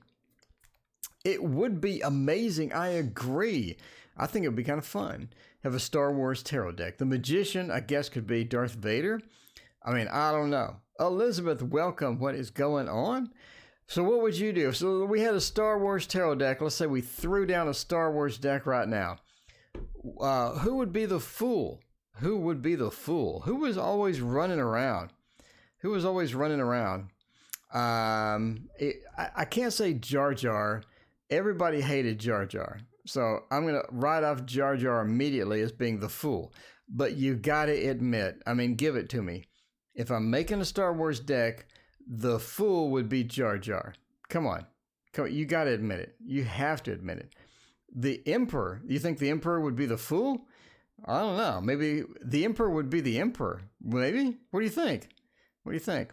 It would be amazing. I agree. I think it would be kind of fun. Have a Star Wars tarot deck. The Magician, I guess, could be Darth Vader. I mean, I don't know. Elizabeth, welcome. What is going on? So what would you do? So we had a Star Wars tarot deck. Let's say we threw down a Star Wars deck right now. Who would be the fool? Who would be the fool? Who was always running around? Who was always running around? I can't say Jar Jar. Everybody hated Jar Jar. So I'm going to write off Jar Jar immediately as being the fool. But you got to admit, I mean, give it to me. If I'm making a Star Wars deck, the fool would be Jar Jar. Come on. You got to admit it. You have to admit it. The Emperor, you think the Emperor would be the fool? I don't know. Maybe the Emperor would be the Emperor. Maybe? What do you think? What do you think?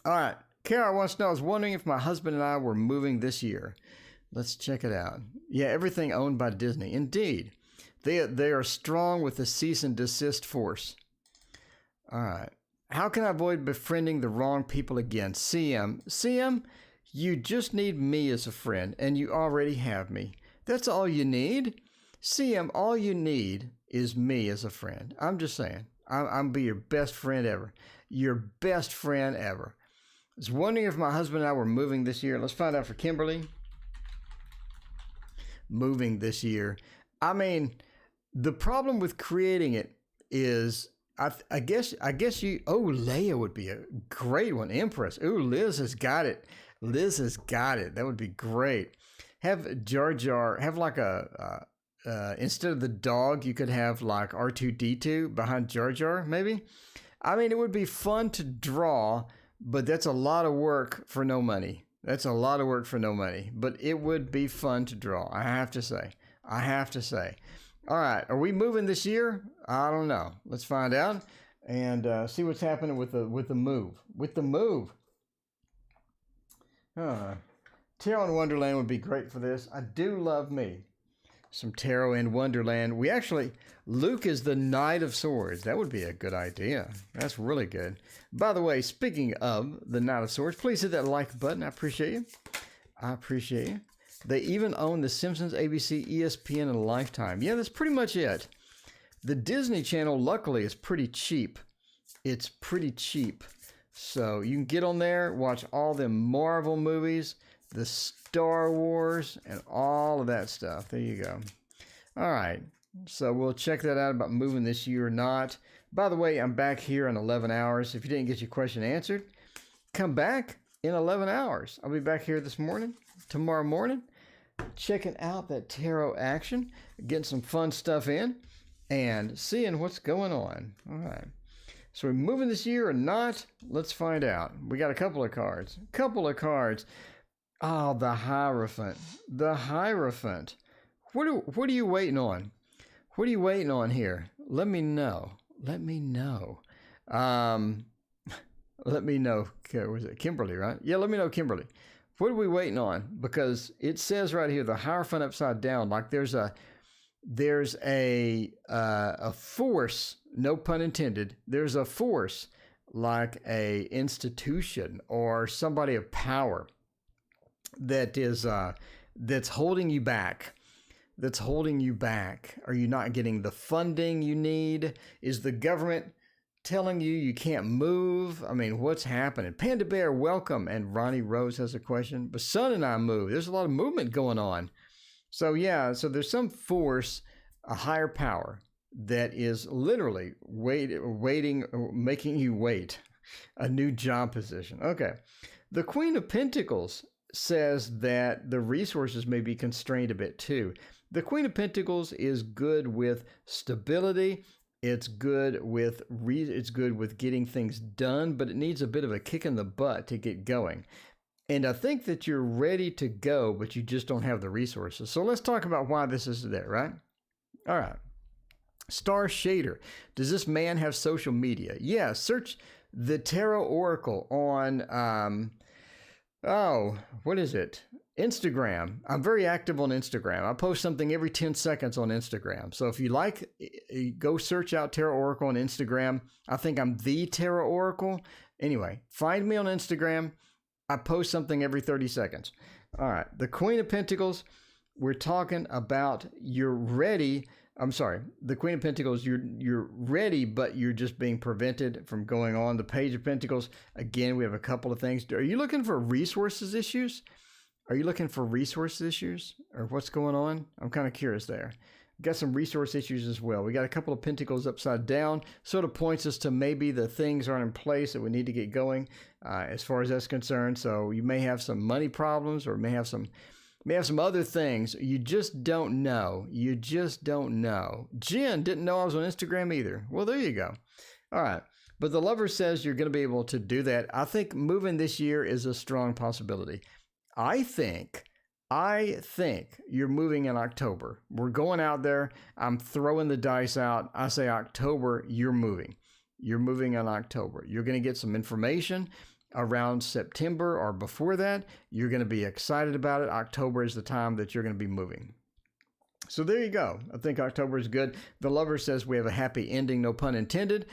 All right. Kara wants to know, I was wondering if my husband and I were moving this year. Let's check it out. Yeah, everything owned by Disney. Indeed. They are strong with the cease and desist force. All right. How can I avoid befriending the wrong people again? CM, you just need me as a friend, and you already have me. That's all you need. CM, all you need is me as a friend. I'm just saying. I'm be your best friend ever. Your best friend ever. I was wondering if my husband and I were moving this year. Let's find out for Kimberly. Moving this year. I mean, the problem with creating it is, I guess you, Leia would be a great one. Empress. Liz has got it. Liz has got it. That would be great. Have Jar Jar, have like instead of the dog, you could have like R2-D2 behind Jar Jar, maybe. I mean, it would be fun to draw, but that's a lot of work for no money. That's a lot of work for no money, but it would be fun to draw. I have to say. All right. Are we moving this year? I don't know. Let's find out and see what's happening with the move. Tarot in Wonderland would be great for this. I do love me some Tarot in Wonderland. Luke is the Knight of Swords. That would be a good idea. That's really good. By the way, speaking of the Knight of Swords, please hit that like button. I appreciate you. They even own The Simpsons, ABC, ESPN, and Lifetime. Yeah, that's pretty much it. The Disney Channel, luckily, is pretty cheap. It's pretty cheap. So you can get on there, watch all the Marvel movies, the Star Wars, and all of that stuff. There you go. All right. So we'll check that out about moving this year or not. By the way, I'm back here in 11 hours. If you didn't get your question answered, come back in 11 hours. I'll be back here tomorrow morning, checking out that tarot action, getting some fun stuff in, and seeing what's going on. All right. So we're moving this year or not? Let's find out. We got a couple of cards. Oh, the Hierophant. What are you waiting on? What are you waiting on here? Let me know. Let me know. Was it Kimberly, right? Yeah, let me know, Kimberly. What are we waiting on? Because it says right here, the Hierophant upside down, like there's a force, no pun intended. There's a force like a institution or somebody of power that is that's holding you back. That's holding you back. Are you not getting the funding you need? Is the government telling you you can't move? I mean, what's happening? Panda Bear, welcome. And Ronnie Rose has a question. But Son and I move. There's a lot of movement going on. So yeah, so there's some force, a higher power that is literally waiting, making you wait. A new job position. Okay. The Queen of Pentacles says that the resources may be constrained a bit too. The Queen of Pentacles is good with stability. It's good with getting things done, but it needs a bit of a kick in the butt to get going. And I think that you're ready to go, but you just don't have the resources. So let's talk about why this is there, right? All right. Star Shader. Does this man have social media? Yeah, search the Tarot Oracle on, what is it? Instagram. I'm very active on Instagram. I post something every 10 seconds on Instagram. So if you like, go search out Tarot Oracle on Instagram. I think I'm the Tarot Oracle. Anyway, find me on Instagram. I post something every 30 seconds. All right. The Queen of Pentacles, we're talking about you're ready. I'm sorry. The Queen of Pentacles, you're ready, but you're just being prevented from going on. The Page of Pentacles, again, we have a couple of things. Are you looking for resources issues? Are you looking for resource issues or what's going on? I'm kind of curious there. Got some resource issues as well. We got a couple of pentacles upside down. Sort of points us to maybe the things aren't in place that we need to get going as far as that's concerned. So you may have some money problems or may have some other things. You just don't know. You just don't know. Jen didn't know I was on Instagram either. Well, there you go. All right. But the Lover says you're going to be able to do that. I think moving this year is a strong possibility. I think you're moving in October. We're going out there. I'm throwing the dice out. I say October, you're moving. You're moving in October. You're going to get some information around September or before that. You're going to be excited about it. October is the time that you're going to be moving. So there you go. I think October is good. The Lover says we have a happy ending, no pun intended.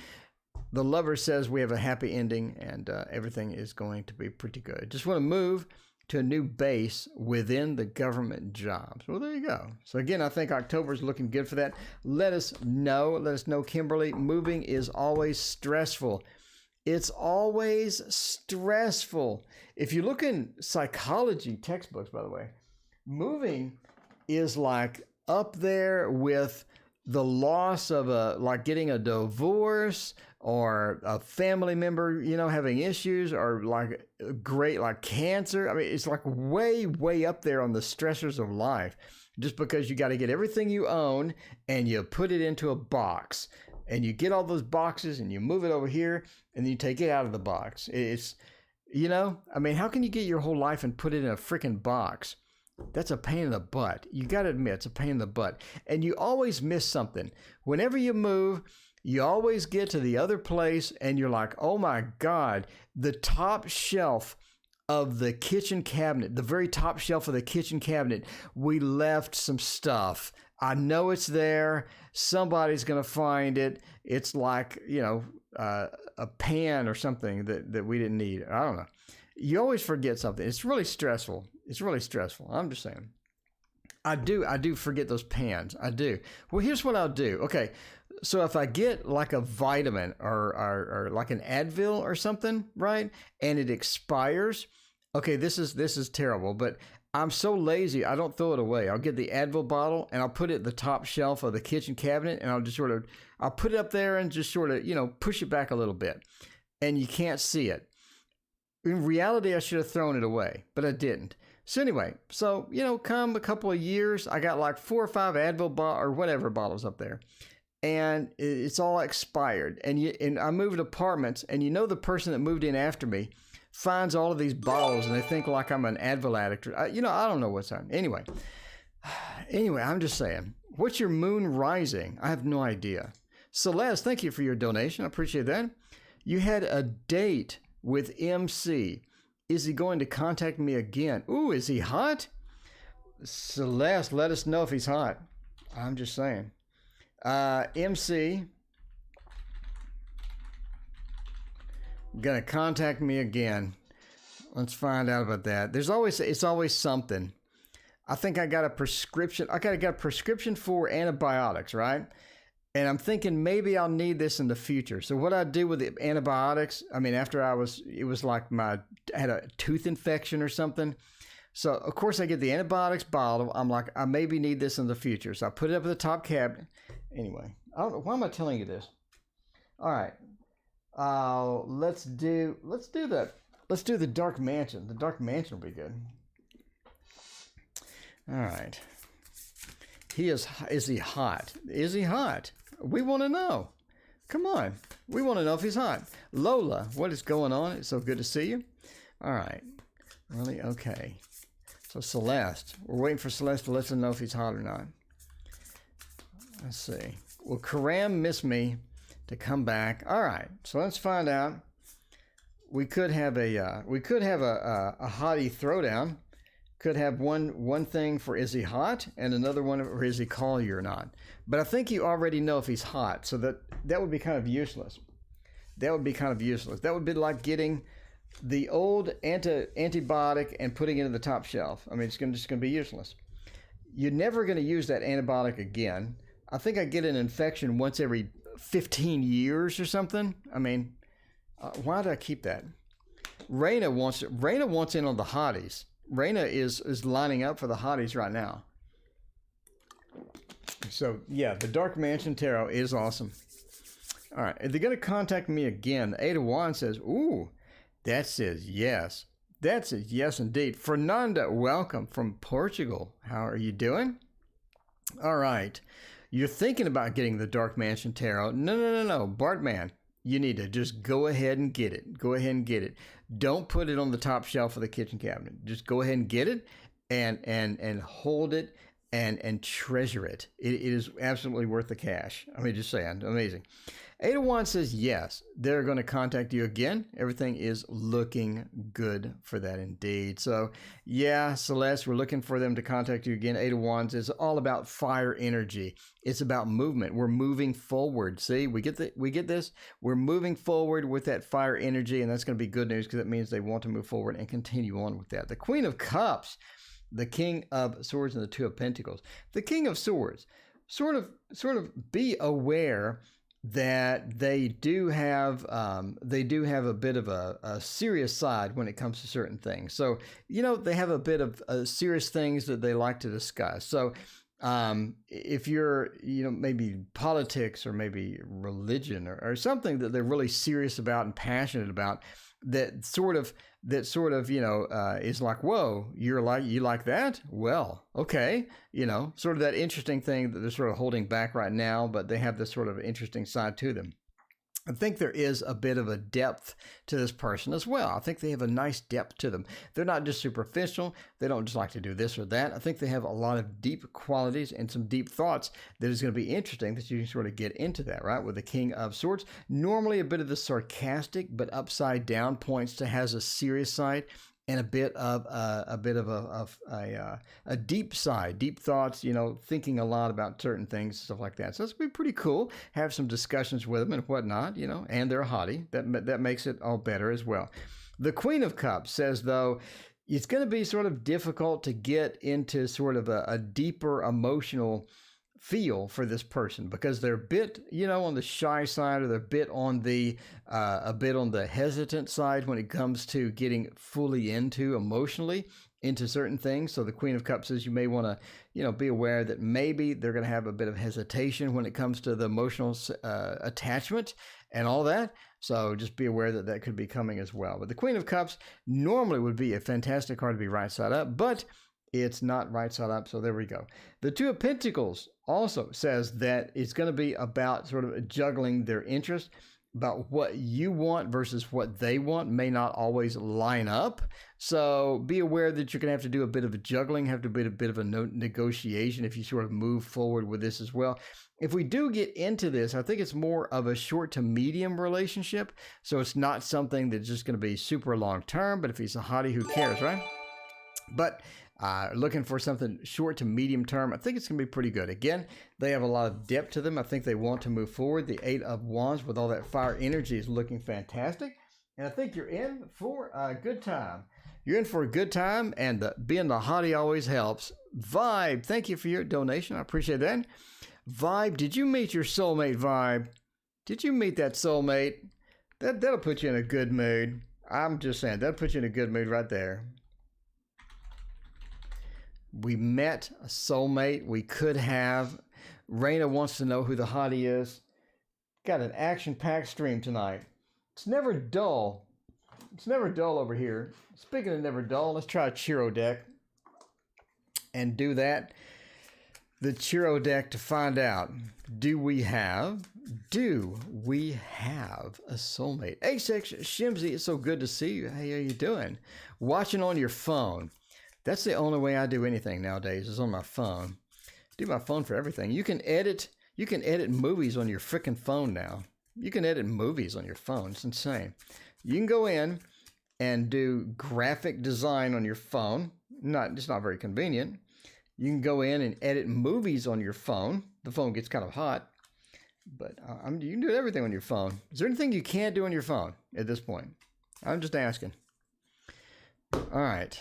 The Lover says we have a happy ending and everything is going to be pretty good. Just want to move to a new base within the government jobs. Well, there you go. So again, I think October is looking good for that. Let us know, Kimberly. Moving is always stressful. It's always stressful. If you look in psychology textbooks, by the way, moving is like up there with the loss of like getting a divorce or a family member, having issues or like cancer. I mean, it's like way, way up there on the stressors of life just because you got to get everything you own and you put it into a box and you get all those boxes and you move it over here and then you take it out of the box. It's, I mean, how can you get your whole life and put it in a freaking box? That's a pain in the butt. You got to admit, it's a pain in the butt. And you always miss something. Whenever you move, you always get to the other place and you're like, oh my God, the top shelf of the kitchen cabinet, the very top shelf of the kitchen cabinet, we left some stuff. I know it's there. Somebody's going to find it. It's like, a pan or something that we didn't need. I don't know. You always forget something. It's really stressful. I'm just saying. I do forget those pans. I do. Well, here's what I'll do. Okay. So if I get like a vitamin or like an Advil or something, right? And it expires. Okay. This is terrible, but I'm so lazy. I don't throw it away. I'll get the Advil bottle and I'll put it at the top shelf of the kitchen cabinet and I'll put it up there and just sort of, push it back a little bit and you can't see it. In reality, I should have thrown it away, but I didn't. So anyway, come a couple of years, I got like 4 or 5 Advil or whatever bottles up there, and it's all expired. And I moved apartments, and the person that moved in after me finds all of these bottles, and they think like I'm an Advil addict. I don't know what's happening. Anyway, I'm just saying, what's your moon rising? I have no idea. Celeste, thank you for your donation. I appreciate that. You had a date with MC. Is he going to contact me again? Ooh, is he hot? Celeste, let us know if he's hot. I'm just saying. MC, gonna contact me again. Let's find out about that. It's always something. I think I got a prescription. I got a prescription for antibiotics, right? And I'm thinking maybe I'll need this in the future. So what I do with the antibiotics, I mean, after it was like I had a tooth infection or something. So of course I get the antibiotics bottle. I'm like, I maybe need this in the future. So I put it up at the top cabinet. Anyway, I don't know. Why am I telling you this? All right. Let's do that. Let's do the Dark Mansion. The Dark Mansion will be good. All right. Is he hot? Is he hot? We want to know. Come on. We want to know if he's hot. Lola, what is going on? It's so good to see you. All right. Really? Okay. So Celeste. We're waiting for Celeste to let us know if he's hot or not. Let's see. Will Karam miss me to come back? All right. So let's find out. We could have a hottie throwdown. Could have one thing for is he hot and another one for is he call you or not. But I think you already know if he's hot, so that would be kind of useless. That would be kind of useless. That would be like getting the old antibiotic and putting it in the top shelf. I mean, it's just going to be useless. You're never going to use that antibiotic again. I think I get an infection once every 15 years or something. I mean, why do I keep that? Raina wants in on the hotties. Raina is lining up for the hotties right now. So, yeah, the Dark Mansion Tarot is awesome. All right, they're going to contact me again. The Eight of Wands says, ooh, that says yes. That says yes indeed. Fernanda, welcome from Portugal. How are you doing? All right. You're thinking about getting the Dark Mansion Tarot. No. Bartman, you need to just go ahead and get it. Go ahead and get it. Don't put it on the top shelf of the kitchen cabinet. Just go ahead and get it and hold it and treasure it. It is absolutely worth the cash. I mean, just saying, amazing. Eight of Wands says yes. They're going to contact you again. Everything is looking good for that indeed. So, yeah, Celeste, we're looking for them to contact you again. Eight of Wands is all about fire energy. It's about movement. We're moving forward. See, we get this. We're moving forward with that fire energy, and that's going to be good news because it means they want to move forward and continue on with that. The Queen of Cups, the King of Swords, and the Two of Pentacles. The King of Swords, sort of be aware that they do have a bit of a serious side when it comes to certain things. So, they have a bit of serious things that they like to discuss. So, if you're, maybe politics or maybe religion or something that they're really serious about and passionate about, that sort of, is like, whoa, you like that? Well, okay. Sort of that interesting thing that they're sort of holding back right now, but they have this sort of interesting side to them. I think there is a bit of a depth to this person as well. I think they have a nice depth to them. They're not just superficial. They don't just like to do this or that. I think they have a lot of deep qualities and some deep thoughts that is going to be interesting that you can sort of get into that, right? With the King of Swords, normally a bit of the sarcastic but upside down points to has a serious side and a bit of a deep side, deep thoughts, thinking a lot about certain things, stuff like that. So it's be pretty cool. Have some discussions with them and whatnot, and they're a hottie. That makes it all better as well. The Queen of Cups says, though, it's going to be sort of difficult to get into sort of a deeper emotional feel for this person because they're a bit, on the shy side, or they're a bit on the hesitant side when it comes to getting fully emotionally into certain things. So the Queen of Cups says you may want to, be aware that maybe they're going to have a bit of hesitation when it comes to the emotional attachment and all that. So just be aware that could be coming as well. But the Queen of Cups normally would be a fantastic card to be right side up, but it's not right side up, so there we go. The Two of Pentacles also says that it's going to be about sort of juggling their interest, about what you want versus what they want may not always line up. So be aware that you're going to have to do a bit of a juggling, have to do a bit of a negotiation if you sort of move forward with this as well. If we do get into this, I think it's more of a short to medium relationship, so it's not something that's just going to be super long term, but if he's a hottie, who cares, right? But looking for something short to medium term, I think it's going to be pretty good. Again, they have a lot of depth to them. I think they want to move forward. The Eight of Wands with all that fire energy is looking fantastic. And I think you're in for a good time. You're in for a good time, and being the hottie always helps. Vibe, thank you for your donation. I appreciate that. Vibe, did you meet your soulmate, Vibe? Did you meet that soulmate? That'll put you in a good mood. I'm just saying, that'll put you in a good mood right there. We met a soulmate. We could have. Raina wants to know who the hottie is. Got an action-packed stream tonight. It's never dull. It's never dull over here. Speaking of never dull, let's try a Chiro deck and do that. The Chiro deck to find out, do we have a soulmate? H6 Shimsy, it's so good to see you. Hey, how you doing? Watching on your phone. That's the only way I do anything nowadays is on my phone. I do my phone for everything. You can edit movies on your freaking phone now. You can edit movies on your phone. It's insane. You can go in and do graphic design on your phone. It's not very convenient. You can go in and edit movies on your phone. The phone gets kind of hot, but you can do everything on your phone. Is there anything you can't do on your phone at this point? I'm just asking. All right.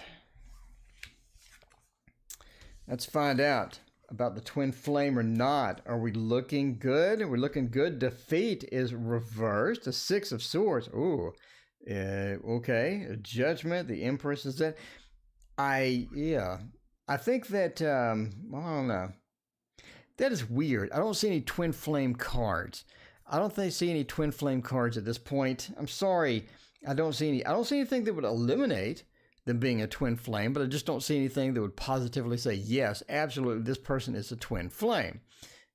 Let's find out about the twin flame or not. Are we looking good? We're looking good. Defeat is reversed. The Six of Swords. Ooh. Okay. Judgment. The Empress is that. I think that, I don't know. That is weird. I don't see any twin flame cards. I don't see any twin flame cards at this point. I'm sorry. I don't see anything that would eliminate them being a twin flame, but I just don't see anything that would positively say, yes, absolutely, this person is a twin flame.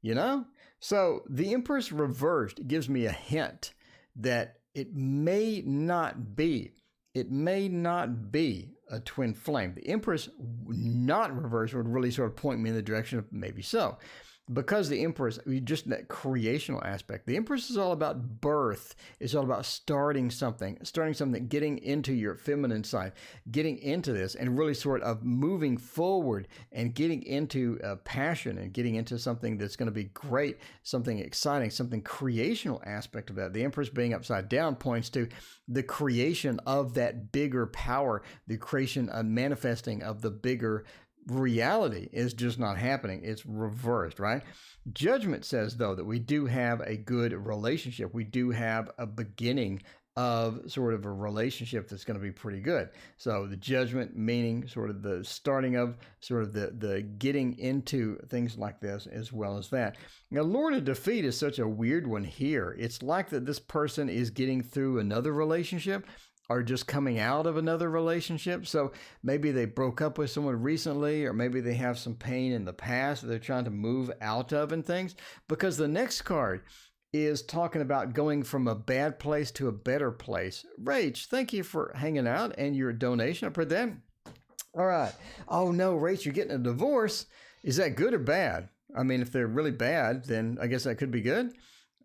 You know? So the Empress reversed gives me a hint that it may not be a twin flame. The Empress not reversed would really sort of point me in the direction of maybe so. Because the Empress, just that creational aspect. The Empress is all about birth. It's all about starting something, getting into your feminine side, getting into this and really sort of moving forward and getting into passion and getting into something that's going to be great, something exciting, something creational aspect of that. The Empress being upside down points to the creation of that bigger power, the creation and manifesting of the bigger reality is just not happening. It's reversed, right? Judgment says, though, that we do have a good relationship. We do have a beginning of sort of a relationship that's going to be pretty good. So the judgment meaning sort of the starting of sort of the getting into things like this as well as that. Now, Lord of Defeat is such a weird one here. It's like that this person is getting through another relationship are just coming out of another relationship. So maybe they broke up with someone recently, or maybe they have some pain in the past that they're trying to move out of and things. Because the next card is talking about going from a bad place to a better place. Rach, thank you for hanging out and your donation. I put that. All right. Oh no, Rach, you're getting a divorce. Is that good or bad? I mean, if they're really bad, then I guess that could be good.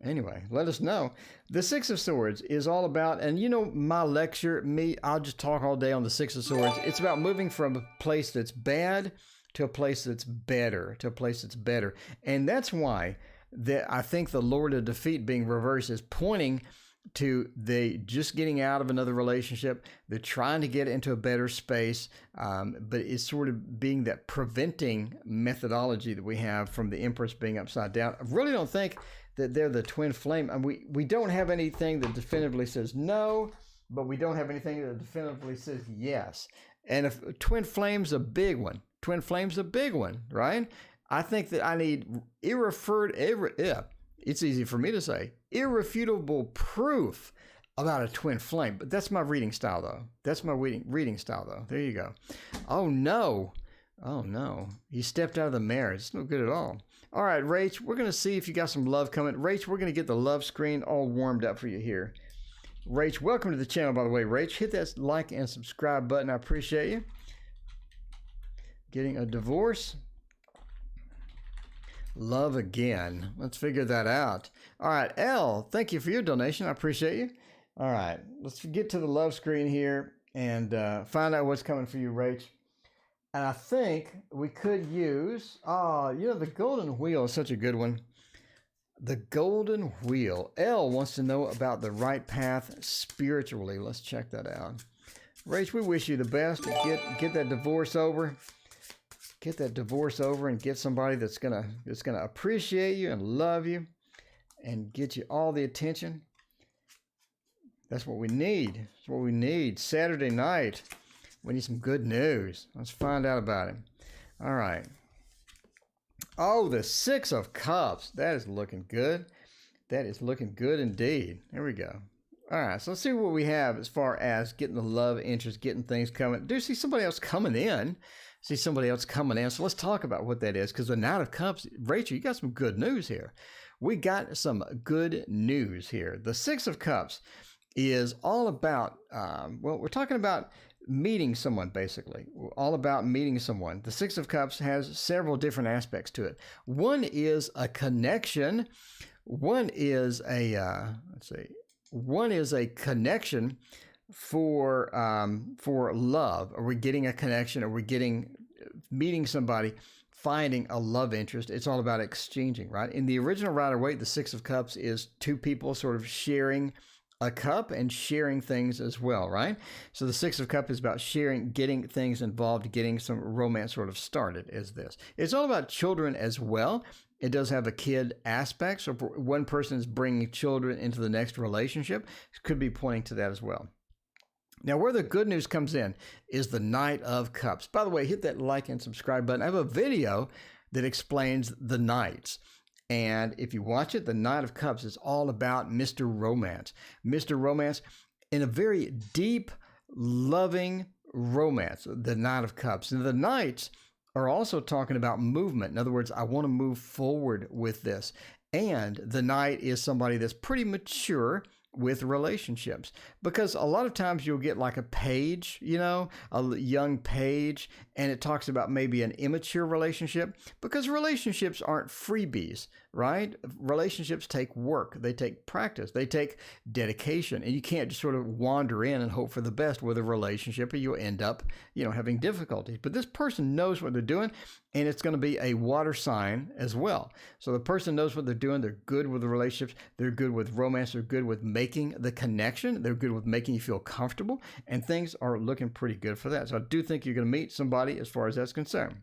Anyway, let us know. The Six of Swords is all about, and you know my lecture, I'll just talk all day on the Six of Swords. It's about moving from a place that's bad to a place that's better, And that's why I think the Lord of Defeat being reversed is pointing to they just getting out of another relationship. They're trying to get into a better space, but it's sort of being that preventing methodology that we have from the Empress being upside down. I really don't think that they're the twin flame. And we don't have anything that definitively says no, but we don't have anything that definitively says yes. And if twin flame's a big one, right? I think that I need it's easy for me to say, irrefutable proof about a twin flame. But that's my reading style, though. There you go. Oh, no. He stepped out of the marriage. It's no good at all. All right, Rach, we're going to see if you got some love coming. Rach, we're going to get the love screen all warmed up for you here. Rach, welcome to the channel, by the way. Rach, hit that like and subscribe button. I appreciate you. Getting a divorce. Love again. Let's figure that out. All right, Elle, thank you for your donation. I appreciate you. All right, let's get to the love screen here and find out what's coming for you, Rach. And I think we could use, the golden wheel is such a good one. The golden wheel. Elle wants to know about the right path spiritually. Let's check that out. Rach, we wish you the best. Get that divorce over. Get that divorce over and get somebody that's gonna appreciate you and love you and get you all the attention. That's what we need. That's what we need. Saturday night, we need some good news. Let's find out about it. All right. Oh, the Six of Cups. That is looking good. That is looking good indeed. There we go. All right, so let's see what we have as far as getting the love interest, getting things coming. Do see somebody else coming in. So let's talk about what that is, because the Knight of Cups, Rachel, you got some good news here. We got some good news here. The Six of Cups is all about, we're talking about meeting someone, basically. All about meeting someone. The Six of Cups has several different aspects to it. One is a connection. One is a, One is a connection for love. Are we getting a connection? Are we meeting somebody, finding a love interest? It's all about exchanging, right? In the original Rider-Waite, the Six of Cups is two people sort of sharing a cup and sharing things as well, right? So the Six of Cups is about sharing, getting things involved, getting some romance sort of started as this. It's all about children as well. It does have a kid aspect. So if one person is bringing children into the next relationship, it could be pointing to that as well. Now, where the good news comes in is the Knight of Cups. By the way, hit that like and subscribe button. I have a video that explains the Knights. And if you watch it, the Knight of Cups is all about Mr. Romance. Mr. Romance in a very deep, loving romance, the Knight of Cups. And the Knights are also talking about movement. In other words, I want to move forward with this. And the Knight is somebody that's pretty mature with relationships, because a lot of times you'll get like a page, a young page, and it talks about maybe an immature relationship, because relationships aren't freebies, right? Relationships take work, they take practice, they take dedication, and you can't just sort of wander in and hope for the best with a relationship, or you'll end up, having difficulties. But this person knows what they're doing, and it's going to be a water sign as well. So the person knows what they're doing. They're good with the relationships. They're good with romance. They're good with making the connection. They're good with making you feel comfortable. And things are looking pretty good for that. So I do think you're going to meet somebody as far as that's concerned.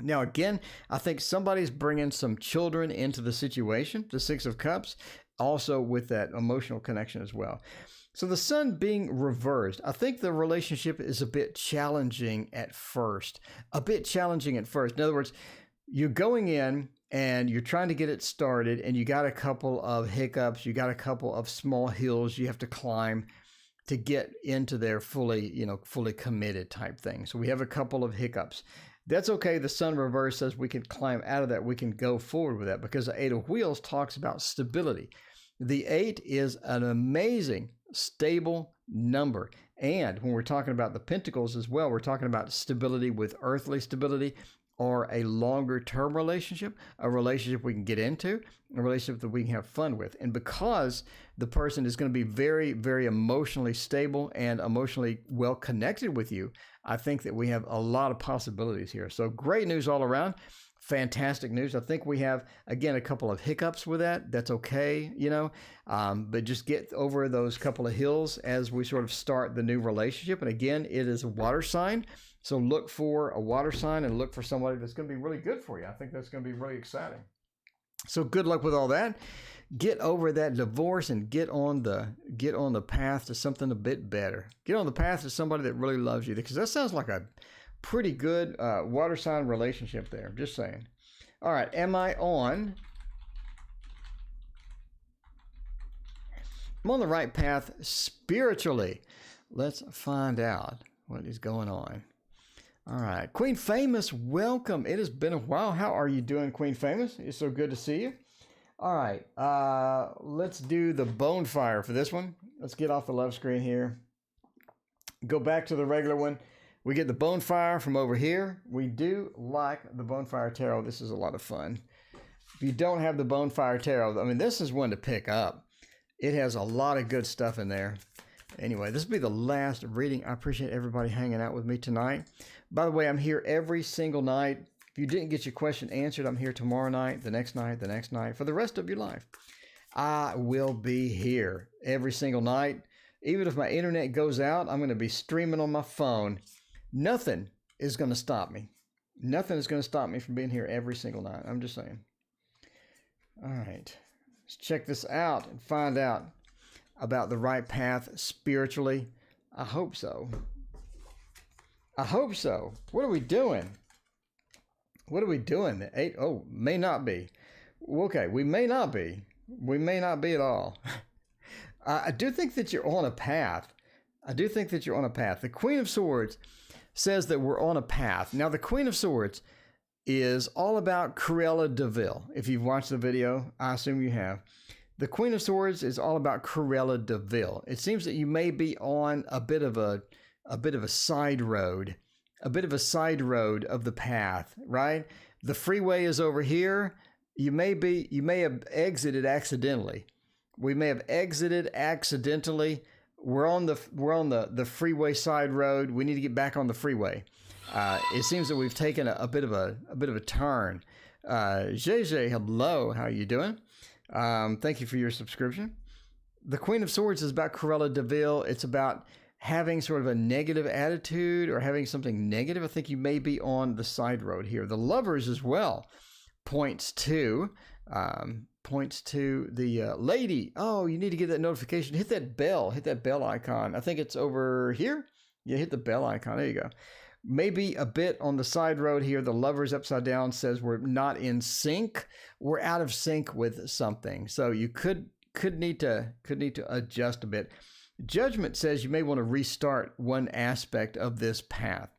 Now, again, I think somebody's bringing some children into the situation, the Six of Cups, also with that emotional connection as well. So the Sun being reversed, I think the relationship is a bit challenging at first. In other words, you're going in and you're trying to get it started, and you got a couple of hiccups, you got a couple of small hills you have to climb to get into their fully committed type thing. So we have a couple of hiccups. That's okay. The Sun reverse says we can climb out of that. We can go forward with that, because the Eight of Wheels talks about stability. The 8 is an amazing, stable number. And when we're talking about the Pentacles as well, we're talking about stability with earthly stability, or a longer term relationship, a relationship we can get into, a relationship that we can have fun with. And because the person is going to be very, very emotionally stable and emotionally well connected with you, I think that we have a lot of possibilities here. So great news all around. Fantastic news. I think we have, again, a couple of hiccups with that. That's okay, but just get over those couple of hills as we sort of start the new relationship. And again, it is a water sign. So look for a water sign and look for somebody that's going to be really good for you. I think that's going to be really exciting. So good luck with all that. Get over that divorce and get on the path to something a bit better. Get on the path to somebody that really loves you, because that sounds like a pretty good water sign relationship there. Just saying. All right. Am I on? I'm on the right path spiritually. Let's find out what is going on. All right. Queen Famous, welcome. It has been a while. How are you doing, Queen Famous? It's so good to see you. All right. Let's do the bonfire for this one. Let's get off the love screen here. Go back to the regular one. We get the bonfire from over here. We do like the bonfire tarot. This is a lot of fun. If you don't have the bonfire tarot, I mean, this is one to pick up. It has a lot of good stuff in there. Anyway, this will be the last reading. I appreciate everybody hanging out with me tonight. By the way, I'm here every single night. If If you didn't get your question answered, I'm here tomorrow night, the next night, for the rest of your life. I will be here every single night. Even if my internet goes out, I'm going to be streaming on my phone. Nothing is going to stop me. Nothing is going to stop me from being here every single night. I'm just saying. All right. Let's check this out and find out about the right path spiritually. I hope so. I hope so. What are we doing? What are we doing? The 8, oh, may not be. Okay, we may not be. We may not be at all. I do think that you're on a path. I do think that you're on a path. The Queen of Swords says that we're on a path. Now, the Queen of Swords is all about Cruella de Vil. If you've watched the video, I assume you have. The Queen of Swords is all about Cruella de Vil. It seems that you may be on a bit of a side road, of the path, right? The freeway is over here. You may have exited accidentally. We may have exited accidentally. We're on the freeway side road. We need to get back on the freeway. It seems that we've taken a bit of a turn. JJ, hello. How are you doing? Thank you for your subscription. The Queen of Swords is about Cruella de Vil. It's about having sort of a negative attitude or having something negative. I think you may be on the side road here. The Lovers as well points to the lady. Oh, you need to get that notification. Hit that bell icon. I think it's over here. Yeah, hit the bell icon. There you go. Maybe a bit on the side road here. The Lovers upside down says we're not in sync. We're out of sync with something. So you could need to adjust a bit. Judgment says you may want to restart one aspect of this path.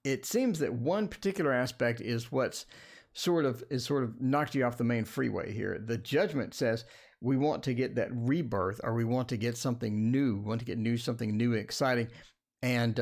It seems that one particular aspect is what's sort of knocked you off the main freeway here. The Judgment says we want to get that rebirth, or we want to get something new, something new, exciting, and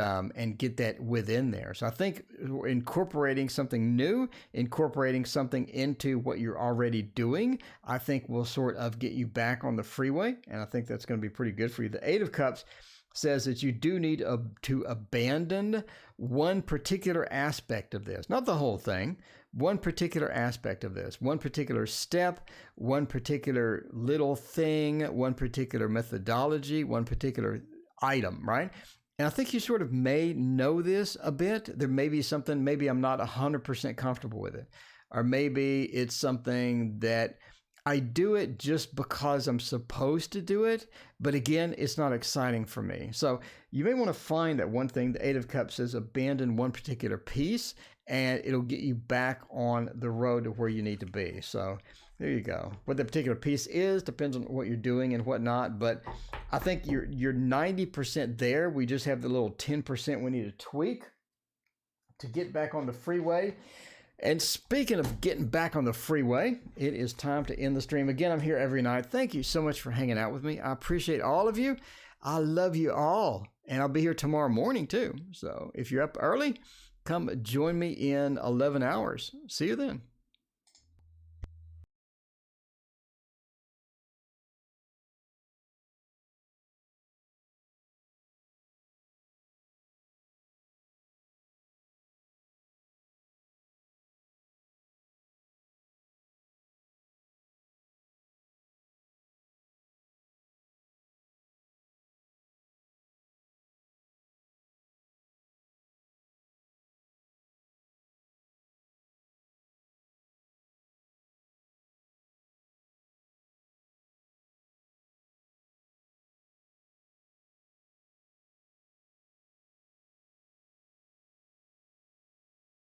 get that within there. So I think incorporating something new, incorporating something into what you're already doing, I think will sort of get you back on the freeway, and I think that's going to be pretty good for you. The Eight of Cups says that you do need to abandon one particular aspect of this, not the whole thing, one particular aspect of this, one particular step, one particular little thing, one particular methodology, one particular item, right? And I think you sort of may know this a bit. There may be something, maybe I'm not 100% comfortable with it, or maybe it's something that I do it just because I'm supposed to do it, but again, it's not exciting for me. So you may want to find that one thing. The Eight of Cups says abandon one particular piece, and it'll get you back on the road to where you need to be. So there you go. What the particular piece is depends on what you're doing and whatnot, but I think you're 90% there. We just have the little 10% we need to tweak to get back on the freeway. And speaking of getting back on the freeway, it is time to end the stream. Again, I'm here every night. Thank you so much for hanging out with me. I appreciate all of you. I love you all. And I'll be here tomorrow morning too. So if you're up early, come join me in 11 hours. See you then.